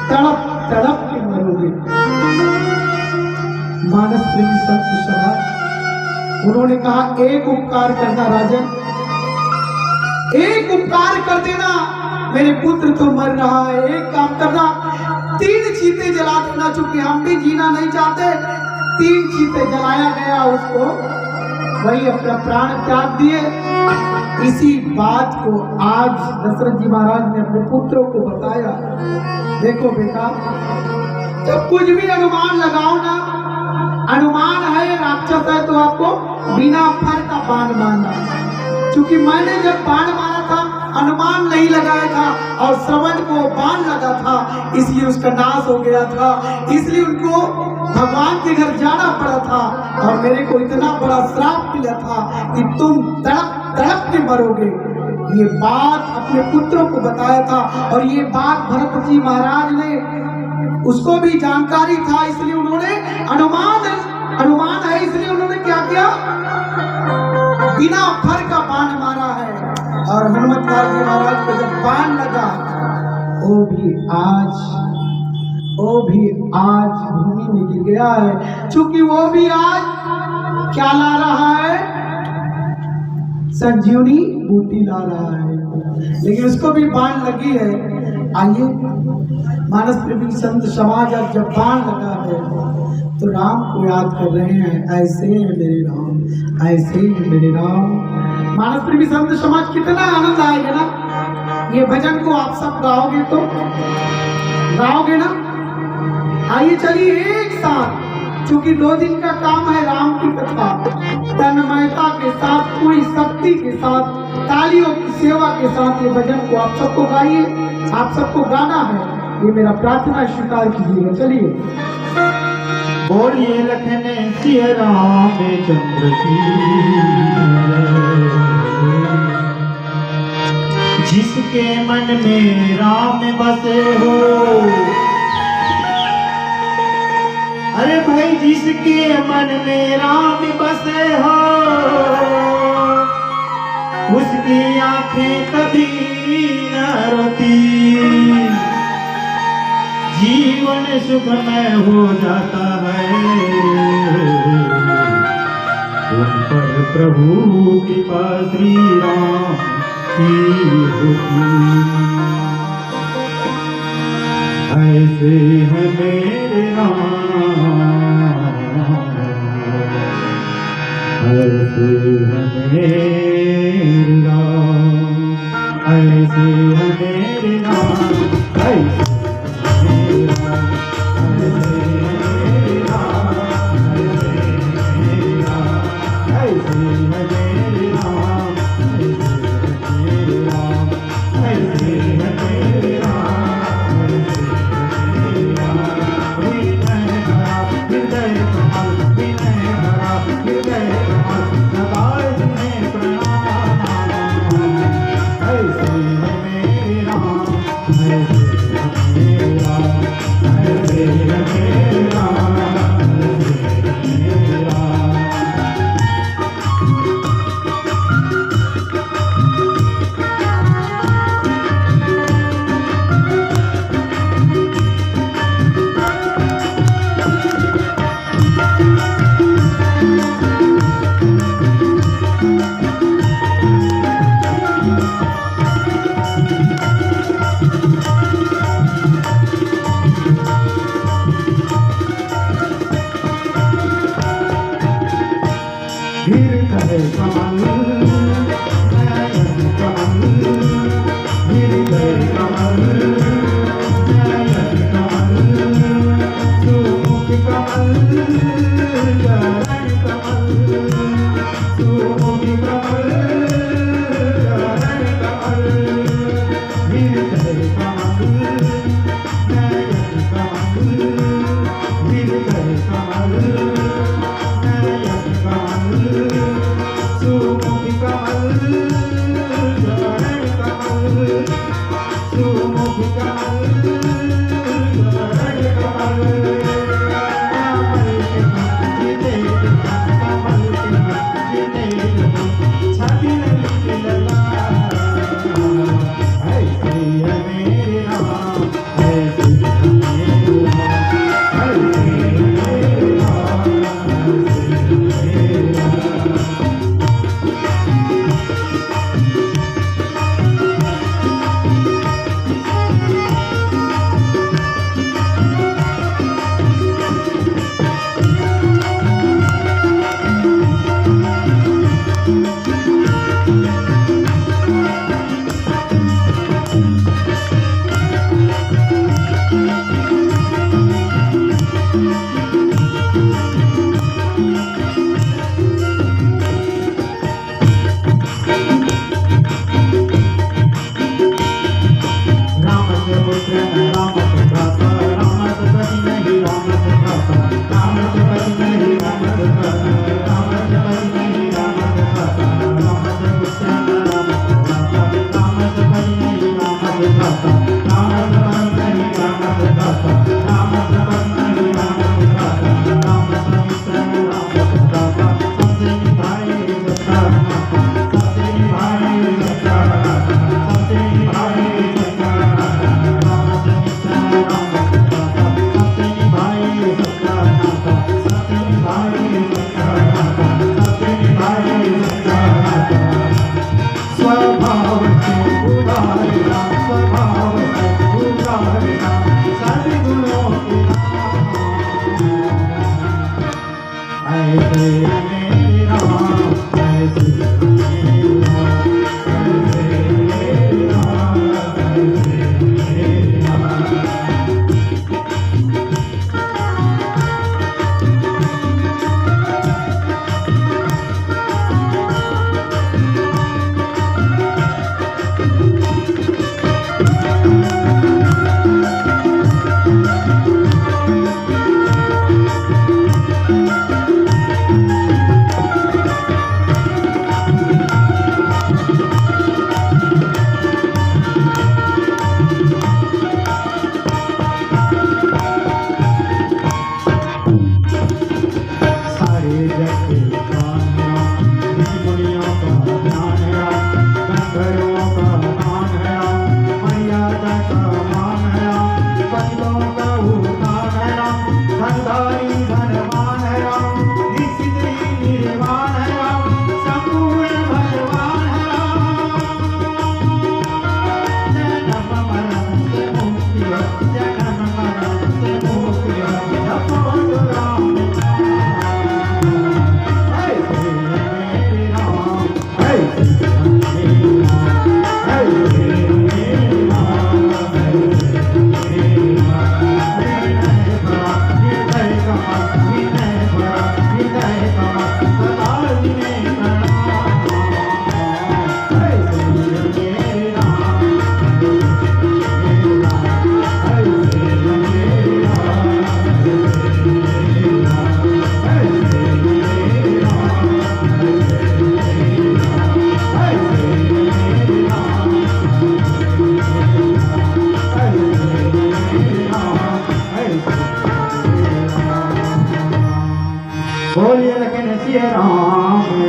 तड़प तड़प के मरोगे। मानस प्रेमी संत समाज उन्होंने कहा, एक उपकार करना राजन, एक उपकार कर देना, मेरे पुत्र तो मर रहा है, एक काम करना, 3 चीते जला देना, चूंकि हम भी जीना नहीं चाहते। 3 चीते जलाया गया उसको, वही अपना प्राण त्याग दिए। इसी बात को आज दशरथ जी महाराज ने अपने पुत्रों को बताया। देखो बेटा, जब कुछ भी अनुमान लगाओ ना, अनुमान है राक्षस है तो आपको बिना फर का बाण मारना, क्योंकि मैंने जब बाण मारा था अनुमान नहीं लगाया था और श्रवण को बाण लगा था, इसलिए उसका नाश हो गया था, इसलिए उनको भगवान के घर जाना पड़ा था और मेरे को इतना बड़ा श्राप मिला था कि तुम तड़प तड़प के मरोगे। ये बात अपने पुत्रों को बताया था, और ये बात भरत जी महाराज ने, उसको भी जानकारी था, इसलिए उन्होंने अनुमान है, इसलिए उन्होंने क्या किया, बिना फर का बाण मारा है। और हनुमत लाल जी महाराज को जब बाण लगा, वो भी आज भूमि में गिर गया है, क्योंकि वो भी आज क्या ला रहा है, संजीवनी बूटी ला रहा है, लेकिन उसको भी बाण लगी है। आइए मानस प्रेमी संत समाज अब जब बाण लगा है तो राम को याद कर रहे हैं, ऐसे हैं मेरे राम, ऐसे हैं मेरे राम। मानस प्रेमी संत समाज कितना आनंद आएगा ना, ये भजन को आप सब गाओगे ना। आइए चलिए एक साथ, क्योंकि 2 दिन का काम है राम की कथा, तन्मयता के साथ, पूरी शक्ति के साथ, तालियों की सेवा के साथ ये भजन को आप सबको गाइए, आप सबको गाना है, ये मेरा प्रार्थना स्वीकार कीजिएगा। चलिए बोलिए लखन सिया रामचंद्र की, जिसके मन में राम बसे हो, अरे भाई जिसके मन में राम बसे हो, उसकी आंखें कभी न रोती, जीवन सुखमय हो जाता है, उन पर प्रभु कृपा श्री राम की होती। ऐसे है मेरे राम, ऐसे है मेरे राम, ऐसे है मेरे राम, ऐसे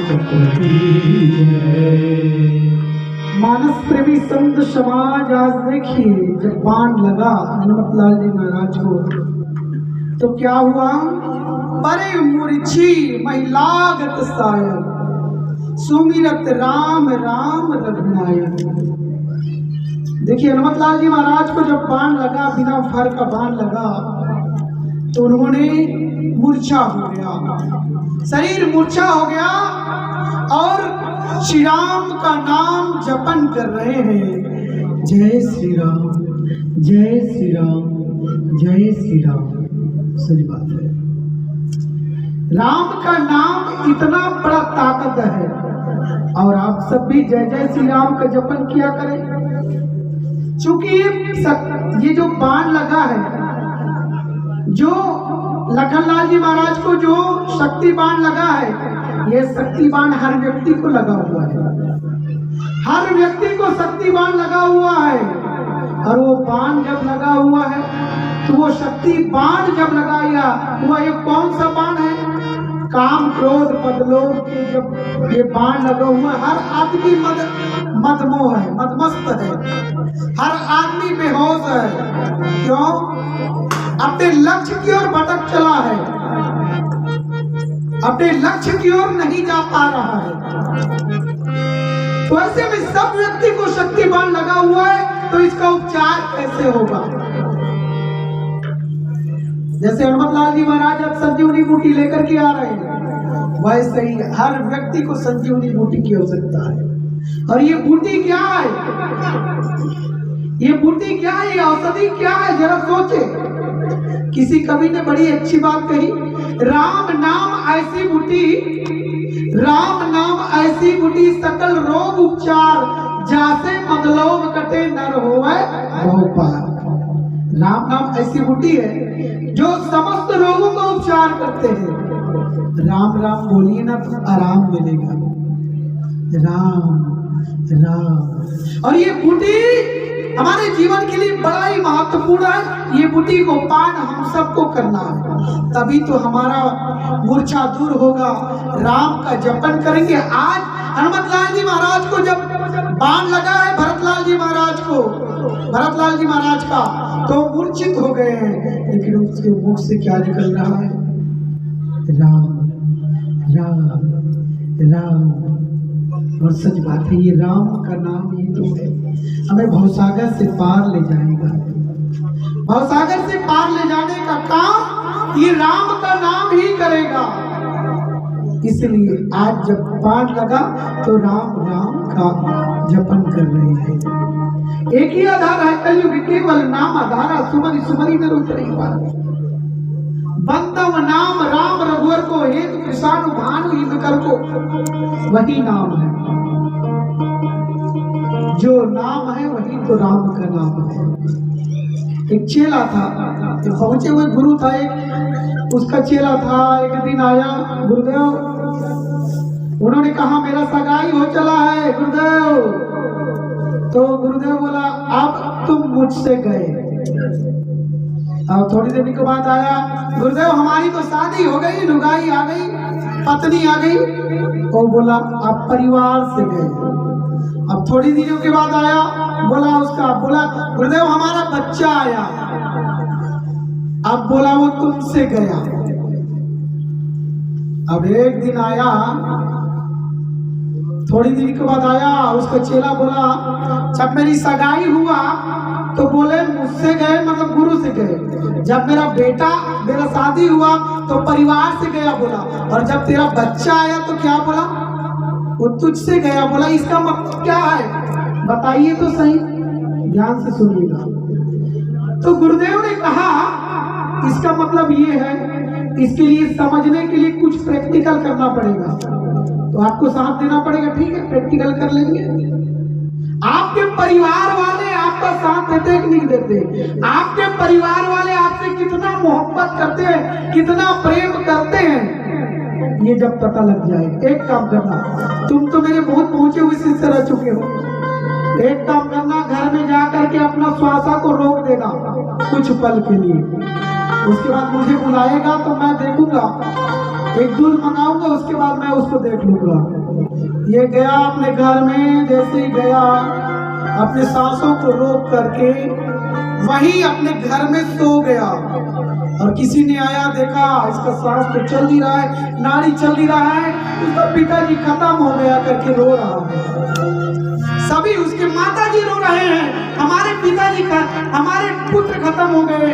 चक्र की जय। मानस प्रेमी संत समाज आज देखिए, जब बाण लगा हनुमतलाल जी महाराज को तो क्या हुआ? परे मूर्छी महिलागत सायन, सुमिरत राम राम रघुनायक। देखिए हनुमतलाल जी महाराज को जब बाण लगा, बिना फर का बाण लगा, तो उन्होंने मूर्छा हो गया, शरीर मूर्छा हो गया और श्री राम का नाम जपन कर रहे हैं, जय श्री राम जय श्री राम जय श्री राम। सच बात है, राम का नाम इतना बड़ा ताकत है। और आप सब भी जय जय श्री राम का जपन किया करें, क्योंकि ये जो बाण लगा है, जो लखनलाल जी महाराज को जो शक्ति बाण लगा है, ये शक्ति बाण हर व्यक्ति को लगा हुआ है, हर व्यक्ति को शक्ति बाण लगा हुआ है। और वो बाण जब लगा हुआ है, तो वो शक्ति बाण जब लगाया हुआ, ये कौन सा बाण है? काम क्रोध पद लोभ के जब ये बाण लगा हुआ है, हर आदमी मदमोह है, मदमस्त है, हर आदमी बेहोश है। क्यों? अपने लक्ष्य की ओर भटक चला है, अपने लक्ष्य की ओर नहीं जा पा रहा है। तो ऐसे में सब व्यक्ति को शक्ति बाण लगा हुआ है, तो इसका उपचार कैसे होगा? जैसे हनुमतलाल जी महाराज अब संजीवनी बूटी लेकर के आ रहे हैं, वैसे ही हर व्यक्ति को संजीवनी बूटी की आवश्यकता है। और ये बूटी क्या है? ये बूटी क्या है? ये औषधि क्या है? जरा सोचे। किसी कवि ने बड़ी अच्छी बात कही, राम नाम ऐसी बूटी, राम नाम ऐसी बूटी, सकल रोग उपचार, जासे मगलोभ कटे नर होवे बहु पार। राम नाम ऐसी बूटी है जो समस्त रोगों का उपचार करते हैं। राम राम बोलिए ना तो आराम मिलेगा, राम राम। और ये बूटी हमारे जीवन के लिए बड़ा ही महत्वपूर्ण है। ये बूटी को पान हम सबको करना है, तभी तो हमारा मूर्छा दूर होगा। राम का जपन करेंगे। आज हनुमतलाल जी महाराज को जब बाण लगा है, भरतलाल जी महाराज को, भरतलाल जी महाराज का, तो मूर्छित हो गए हैं, लेकिन उसके मुख से क्या निकल रहा है? राम राम राम। और सच बात है, ये राम का नाम ही तो है, हमें भवसागर से पार ले जाएगा। भवसागर से पार ले जाने का काम ये राम का नाम ही करेगा। इसलिए आज जब बाण लगा तो राम राम का जपन कर रहे हैं। एक ही आधार है कलयुग, केवल नाम आधारा, सुमरि सुमरि नर उतरई पार। बंदव नाम राम रघुवर को, हेतु कृषाणु भानु युद्ध कर को, वही नाम है। जो नाम है वही तो राम का नाम है। एक चेला था, जो पहुंचे हुए गुरु था, एक उसका चेला था। एक दिन आया गुरुदेव, उन्होंने कहा मेरा सगाई हो चला है गुरुदेव। तो गुरुदेव बोला अब तुम मुझसे गए। अब थोड़ी देर के बाद आया, गुरुदेव हमारी तो शादी हो गई, लुगाई आ गई, पत्नी आ गई। वो बोला आप परिवार से गए। अब थोड़ी दिनों के बाद आया, बोला गुरुदेव हमारा बच्चा आया। अब बोला वो तुमसे गया। अब एक दिन आया, थोड़ी देर के बाद आया, उसका चेला बोला जब मेरी सगाई हुआ तो बोले मुझसे गए, मतलब गुरु से गए। जब मेरा शादी हुआ तो परिवार से गया बोला, और जब तेरा बच्चा आया तो क्या बोला? वो तुझसे गया बोला। इसका मतलब क्या है बताइए तो सही, ध्यान से सुनिएगा। तो गुरुदेव ने कहा इसका मतलब ये है, इसके लिए समझने के लिए कुछ प्रैक्टिकल करना पड़ेगा, तो आपको साथ देना पड़ेगा। ठीक है, प्रैक्टिकल कर लेंगे। आपके परिवार वाले आपका साथ देते कि नहीं देते? आपके परिवार वाले आपसे कितना मोहब्बत करते हैं, कितना प्रेम करते हैं, ये जब पता लग जाए। एक काम करना, तुम तो मेरे बहुत पहुंचे हुए शिष्य रह चुके हो। एक काम करना, घर में जाकर के अपना श्वासा को रोक देना कुछ पल के लिए। उसके बाद मुझे बुलाएगा तो मैं देखूंगा एक दूध मंगाऊंगा, उसके बाद मैं उसको देख लूंगा। ये गया अपने घर में, जैसे ही गया अपने सांसों को रोक करके वही अपने घर में सो गया। और किसी ने आया, देखा इसका सांस तो चल नहीं रहा है, नाड़ी चल नहीं रहा है, उसका पिताजी खत्म हो गया करके रो रहा है। सभी उसके माताजी रो रहे हैं, हमारे पिताजी का, हमारे पुत्र खत्म हो गए।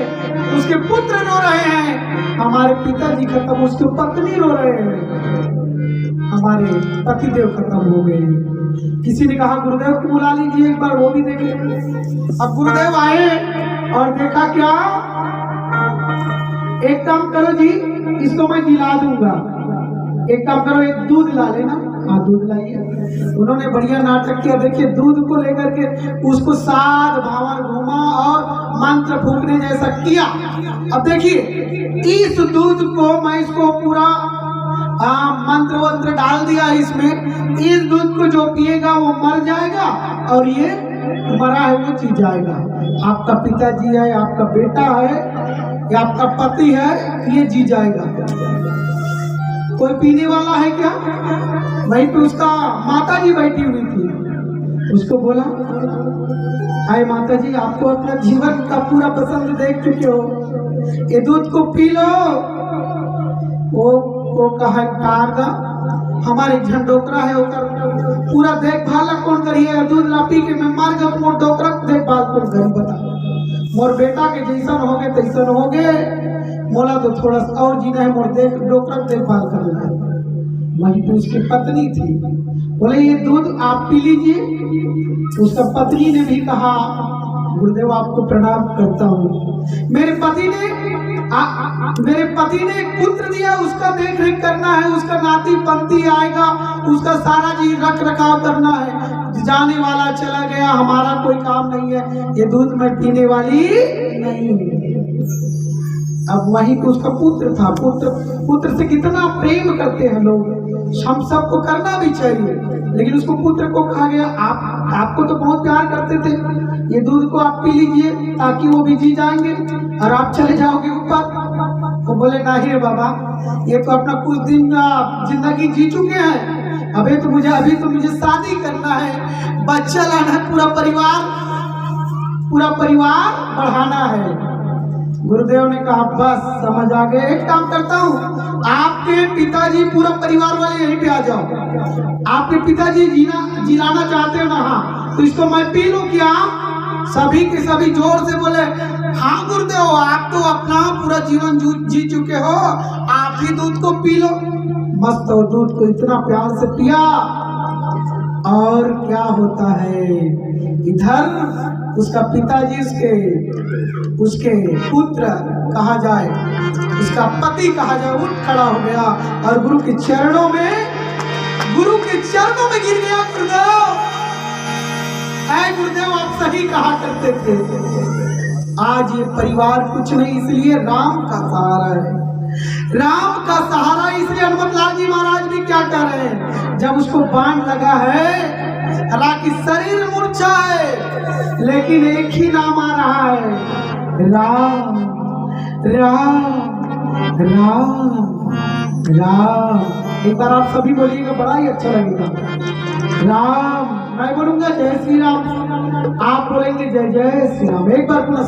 उसके पुत्र रो रहे हैं, हमारे पिताजी खत्म। उसके पत्नी रो रहे हैं, हमारे पतिदेव खत्म हो गए। किसी ने कहा गुरुदेव को बुला लीजिए एक बार, वो भी देख लेंगे। अब गुरुदेव आए और देखा क्या, एक काम करो जी, इसको मैं जिला दूंगा। एक काम करो, एक दूध ला लेना। हाँ दूध लाइए। उन्होंने बढ़िया नाटक किया। देखिए दूध को लेकर के उसको सात भावर घुमा और मंत्र फूकने जैसा किया। अब देखिए इस दूध को मैं इसको पूरा मंत्र वंत्र डाल दिया इसमें। इस दूध को जो पिएगा वो मर जाएगा और ये मरा है वो जी जाएगा। आपका पिताजी है, आपका बेटा है या आपका पति है, ये जी जाएगा। कोई पीने वाला है क्या? वहीं पे उसका माताजी बैठी हुई थी। उसको बोला, आए माताजी, आपको अपना जीवन का पूरा पसंद देख चुके हो, ये दूध को पी लो। वो कहा कारगा, हमारे झंडोकरा है, पूरा देखभाल कौन करिए? दूध ला पी के मैं मार गया, मोर डोकरा देखभाल कौन करी? बता, मोर बेटा के जैसन हो गए तैसन हो गए, मोला तो थोड़ा सा और जीना है, मोर डोकरा देखभाल करना है। वहीं पे उसकी पत्नी थी, बोले ये दूध आप पी लीजिए। उसका पत्नी ने भी कहा, गुरुदेव आपको प्रणाम करता हूँ। मेरे पति ने एक पुत्र दिया, उसका देख रेख करना है, उसका नाती पंथी आएगा, उसका सारा जी रख रखाव करना है। जाने वाला चला गया, हमारा कोई काम नहीं है, ये दूध में पीने वाली नहीं। अब वहीं पे उसका पुत्र था। पुत्र से कितना प्रेम करते हैं लोग, हम सबको करना भी चाहिए, लेकिन उसको पुत्र को कहा गया, आपको तो बहुत प्यार करते थे, ये दूध को आप पी लीजिए ताकि वो भी जी जाएंगे और आप चले जाओगे ऊपर। वो बोले नहीं रे बाबा, ये तो अपना कुछ दिन जिंदगी जी चुके हैं, अभी तो मुझे शादी करना है, बच्चा लाना है, पूरा परिवार बढ़ाना है। गुरुदेव ने कहा बस समझ आ गए, एक काम करता हूँ, आपके पिताजी पूरा परिवार वाले यहीं पे आ जाओ। आपके पिताजी जिलाना चाहते हो ना? हाँ, तो इसको मैं पी लूं क्या? सभी के सभी जोर से बोले हाँ गुरुदेव, आप तो अपना पूरा जीवन जी चुके हो, आप ही दूध को पी लो। मस्त हो, दूध को इतना प्यार से पिया। और क्या होता है, इधर उसका पिताजी उसके पुत्र कहा जाए, उसका पति कहा जाए, उठ खड़ा हो गया और गुरु के चरणों में गिर गया। गुरुदेव आप सही कहा करते थे, आज ये परिवार कुछ नहीं, इसलिए राम का सहारा है। राम का सहारा इसलिए हनुमत लाल जी महाराज भी क्या कर रहे हैं, जब उसको बाण लगा है, हालांकि शरीर मूर्छा है, लेकिन एक ही नाम आ रहा है, राम राम राम राम। एक बार आप सभी बोलिएगा, बड़ा ही अच्छा लगेगा। राम, मैं बोलूंगा जय श्री राम, आप बोलेंगे जय जय श्री राम। एक बार पुनः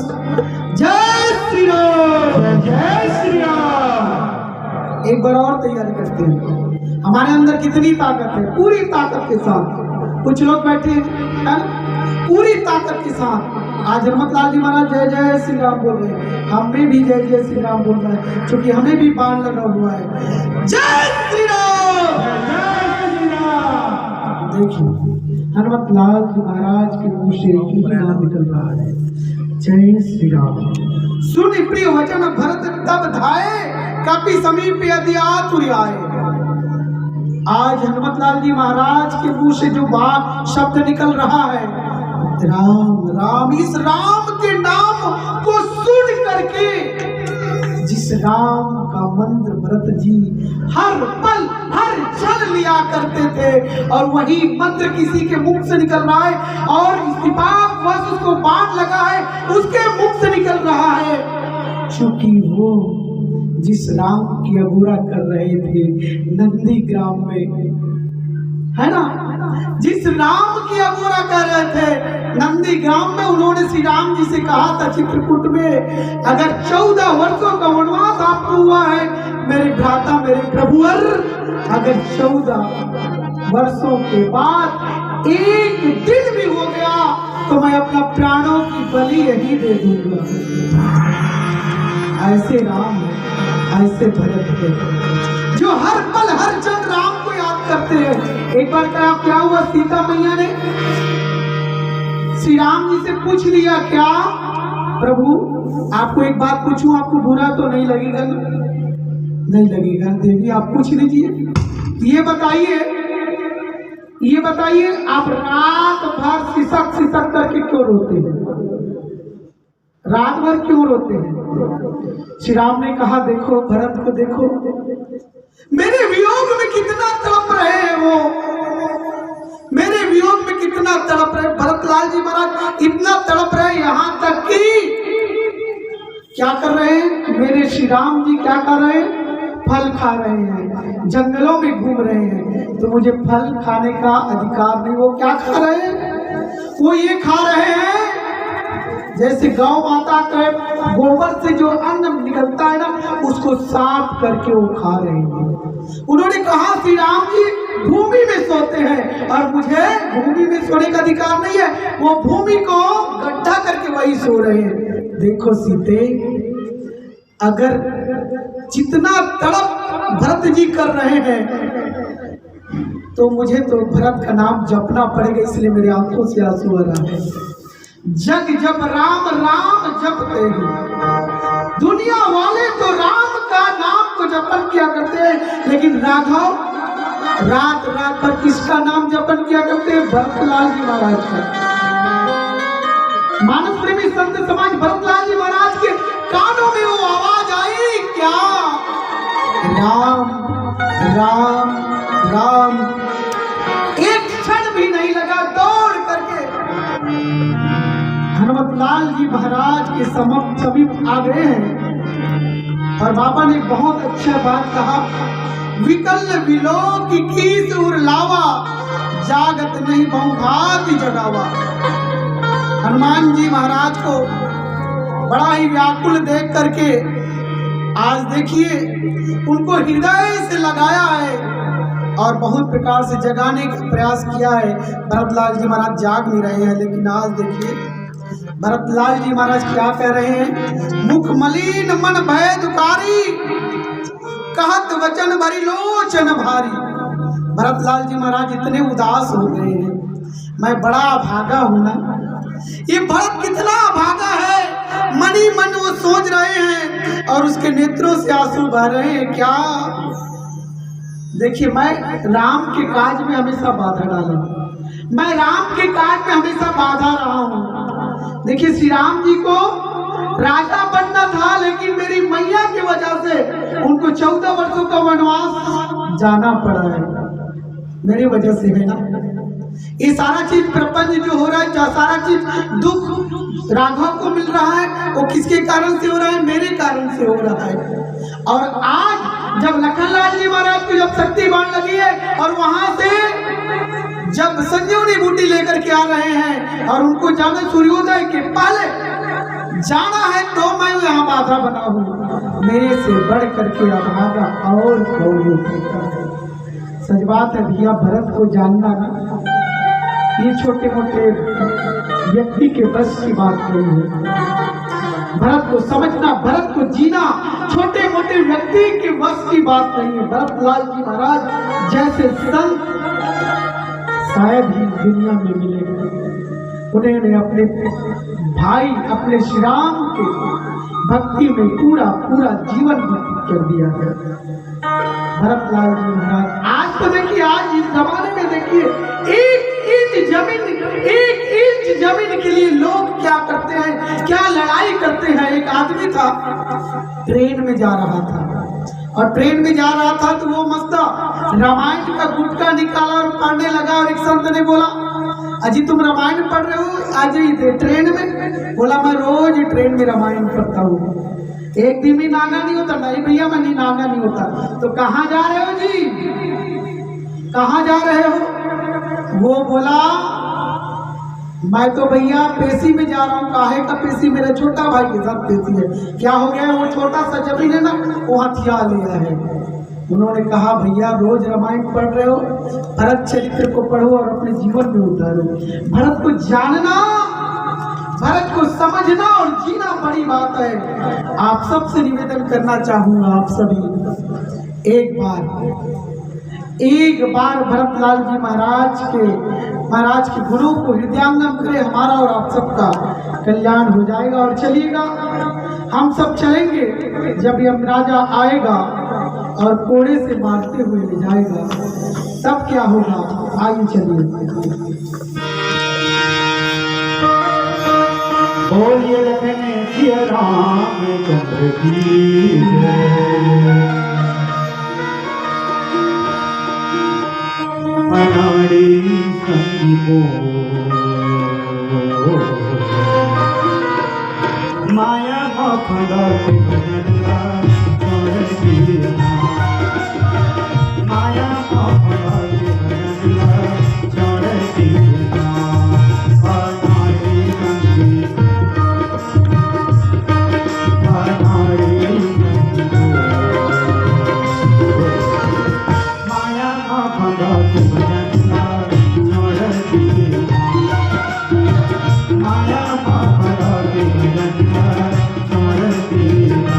जय श्री राम, जय श्री राम। एक बार और तैयारी करते हैं। हमारे अंदर कितनी ताकत है, पूरी ताकत के साथ। कुछ लोग बैठे हैं पूरी ताकत के साथ। आज हनुमत लाल जी महाराज जय जय श्री राम बोल रहे हैं, हमें भी जय जय श्री राम बोल रहे हैं, क्योंकि हमें भी बाण लगा हुआ है। जय श्री राम, जय श्री राम। देखिए हनुमत लाल जी महाराज के मुंह से एक ही नाम निकल रहा है, जय श्री राम। सुन प्रिय वचन भरत तब धाये, कपि समीप यदि आतुर आए। आज हनुमत लाल जी महाराज के मुंह से जो बात शब्द निकल रहा है, राम राम, इस राम के नाम को सुन करके, जिस राम का मंत्र भरत जी हर पल हर क्षण लिया करते थे, और वही मंत्र किसी के मुख से निकल रहा है, और इत्तेफाक वश उसको बाण लगा है, उसके मुख से निकल रहा है, क्योंकि वो जिस राम की अगुरा कर रहे थे नंदी ग्राम में, है ना, जिस राम की अगुरा कर रहे थे नंदी ग्राम में, उन्होंने श्री राम जी से कहा था चित्रकूट में, अगर 14 वर्षों का वनवास आपको हुआ है मेरे भ्राता मेरे प्रभुवर, अगर 14 वर्षों के बाद एक दिन भी हो गया तो मैं अपना प्राणों की बलि यही दे दूंगा। ऐसे राम है, ऐसे भरत है, जो हर पल हर क्षण राम को याद करते हैं। एक बार क्या हुआ, सीता मैया ने श्री राम जी से पूछ लिया, क्या प्रभु आपको एक बात पूछूं, आपको बुरा तो नहीं लगेगा ना? नहीं लगेगा देवी, आप पूछ लीजिए। ये बताइए आप रात भर सिसक सिसक करके क्यों रोते हैं? रात भर क्यों रोते हैं? श्री राम ने कहा, देखो भरत को देखो, मेरे वियोग में कितना तड़प रहे हैं वो, मेरे वियोग में कितना तड़प रहे। भरतलाल जी महाराज इतना तड़प रहे, यहां तक कि क्या कर रहे हैं मेरे श्री राम जी, क्या कर रहे हैं? फल खा रहे हैं, जंगलों में घूम रहे हैं, तो मुझे फल खाने का अधिकार नहीं। वो क्या खा रहे हैं? वो ये खा रहे हैं जैसे गौ माता के गोबर से जो अन्न निकलता है ना, उसको साफ करके वो खा रहे हैं। उन्होंने कहा श्री राम जी भूमि में सोते हैं और मुझे भूमि में सोने का अधिकार नहीं है, वो भूमि को गड्ढा करके वही सो रहे हैं। देखो सीते, अगर जितना तड़प भरत जी कर रहे हैं तो मुझे तो भरत का नाम जपना पड़ेगा, इसलिए मेरी आंखों से आंसू आ रहा है। जग जब राम राम जपते हैं, दुनिया वाले तो राम का नाम को जपन किया करते हैं, लेकिन राघव रात रात भर किसका नाम जपन किया करते हैं? भरतलाल जी महाराज का। मानस प्रेमी संत समाज भरतलाल जी महाराज के कानों में वो आवाज आई, क्या राम राम राम। एक क्षण भी नहीं लगा, दौड़ करके हनुमतलाल जी महाराज के समीप आ गए हैं। और बाबा ने बहुत अच्छा बात कहा, विकल विलोक कीस उर लावा, जागत नहीं बहुभाग्य जगावा। हनुमान जी महाराज को बड़ा ही व्याकुल देख करके आज देखिए उनको हृदय से लगाया है और बहुत प्रकार से जगाने का प्रयास किया है। भरतलाल जी महाराज जाग नहीं रहे हैं, लेकिन आज देखिए भरतलाल जी महाराज क्या कह रहे हैं, मुख मलिन मन भय दुकारी, कहत वचन भरी लोचन भारी। भरतलाल जी महाराज इतने उदास हो गए हैं, मैं बड़ा भागा हूं ना। ये भरत कितना भागा है, मनी मन वो सोच रहे हैं और उसके नेत्रों से आंसू बह रहे हैं। क्या देखिए, मैं राम के काज में हमेशा बाधा डाला, मैं राम के काज में हमेशा बाधा रहा हूं। देखिए श्री राम जी को राजा बनना था, लेकिन मेरी मैया की वजह से उनको 14 वर्षों का वनवास जाना पड़ा है, मेरी वजह से है ना। ये सारा चीज प्रपंच जो हो रहा है, सारा चीज दुख राघव को मिल रहा है, वो किसके कारण से हो रहा है? मेरे कारण से हो रहा है। और आज जब लखनलाल जी महाराज को जब शक्ति बाण लगी है और वहां से जब संजीवनी बूटी लेकर के आ रहे हैं और उनको जाना सूर्योदय के पहले जाना है, तो मैं यहाँ बाधा बना हूँ। मेरे से बढ़ करके अभागा और कौन हो सकता है? सच बात है भैया, भरत को जानना ना ये छोटे मोटे व्यक्ति के बस की बात नहीं है। भरत को समझना, भरत को जीना छोटे मोटे व्यक्ति के बस की बात नहीं है। भरतलाल जी महाराज जैसे संत शायद ही दुनिया में मिलेंगे। उन्होंने अपने भाई, अपने श्री राम के भक्ति में पूरा पूरा जीवन व्यतीत कर दिया है भरतलाल जी महाराज। आज तो देखिए, आज इस जमाने में देखिए, एक इंच जमीन के लिए लोग क्या करते हैं, क्या लड़ाई करते हैं। एक आदमी था, ट्रेन में जा रहा था और ट्रेन में जा रहा था तो वो मस्त रामायण का गुटका निकाला और पढ़ने लगा। और एक संत ने बोला, अजी तुम रामायण पढ़ रहे हो आज ट्रेन में? बोला मैं रोज ट्रेन में रामायण पढ़ता हूँ। एक दिन भी नागा नहीं होता, नहीं भैया मैं नहीं नागा नहीं होता। तो कहाँ जा रहे हो जी, कहाँ जा रहे हो? वो बोला मैं तो भैया पेशी में जा रहा हूँ। काहे का पेशी? मेरे छोटा भाई के साथ पेशी है। क्या हो गया? वो छोटा सा जमीन है ना, वो हथियार लिया है। उन्होंने कहा भैया रोज रामायण पढ़ रहे हो, भरत चरित्र को पढ़ो और अपने जीवन में उतारो। भरत को जानना, भरत को समझना और जीना बड़ी बात है। आप सबसे निवेदन करना चाहूंगा, आप सभी एक बार भरतलाल जी महाराज के गुणों को हृदयांगम करे, हमारा और आप सबका कल्याण हो जाएगा। और चलिएगा, हम सब चलेंगे। जब यम राजा आएगा और कोड़े से मारते हुए ले जाएगा, तब क्या होगा? आइए चलिए। बोलिए लखन सिया रामचंद्र की जय। अनाड़ी संगीतो माया भफदा के बनला छोड़ दिया, माया भफदा के बनला छोड़ दिया। अनाड़ी संगीतो अनाड़ी संगीतो माया भफदा के बनला छोड़ दिया, माया भफदा के बनला छोड़ दिया।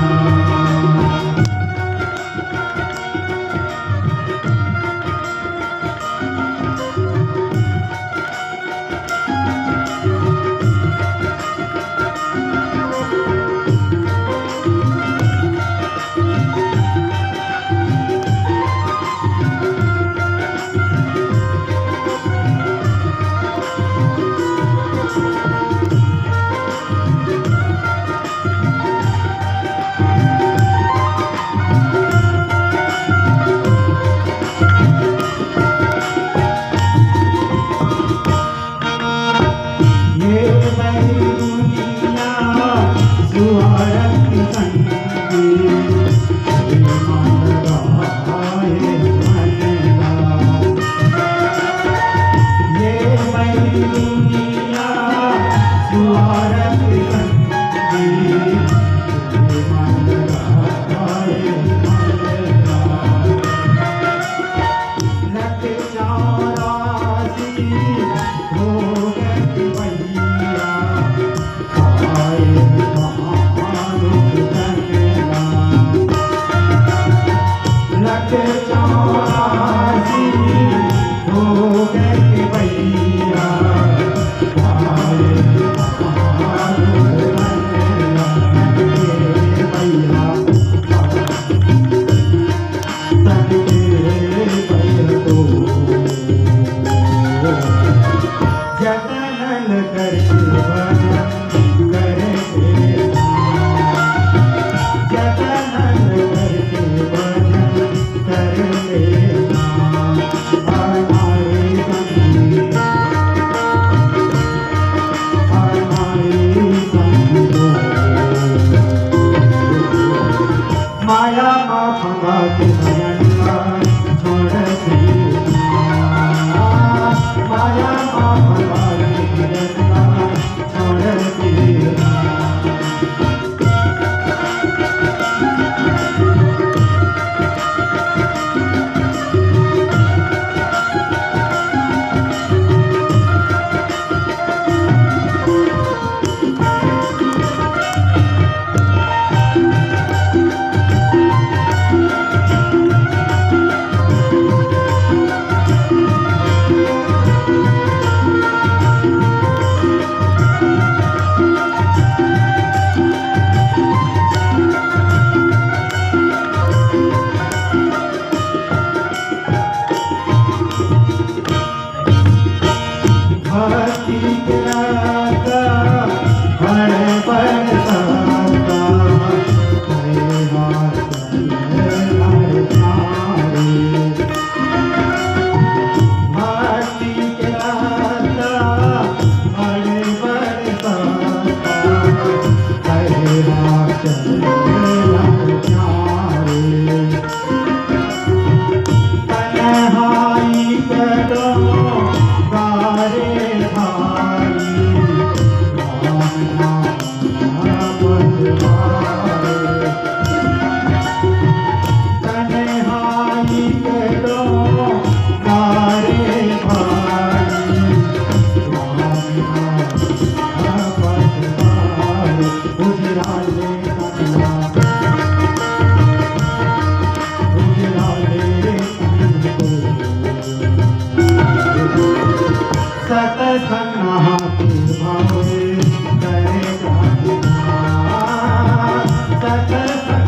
दर्शन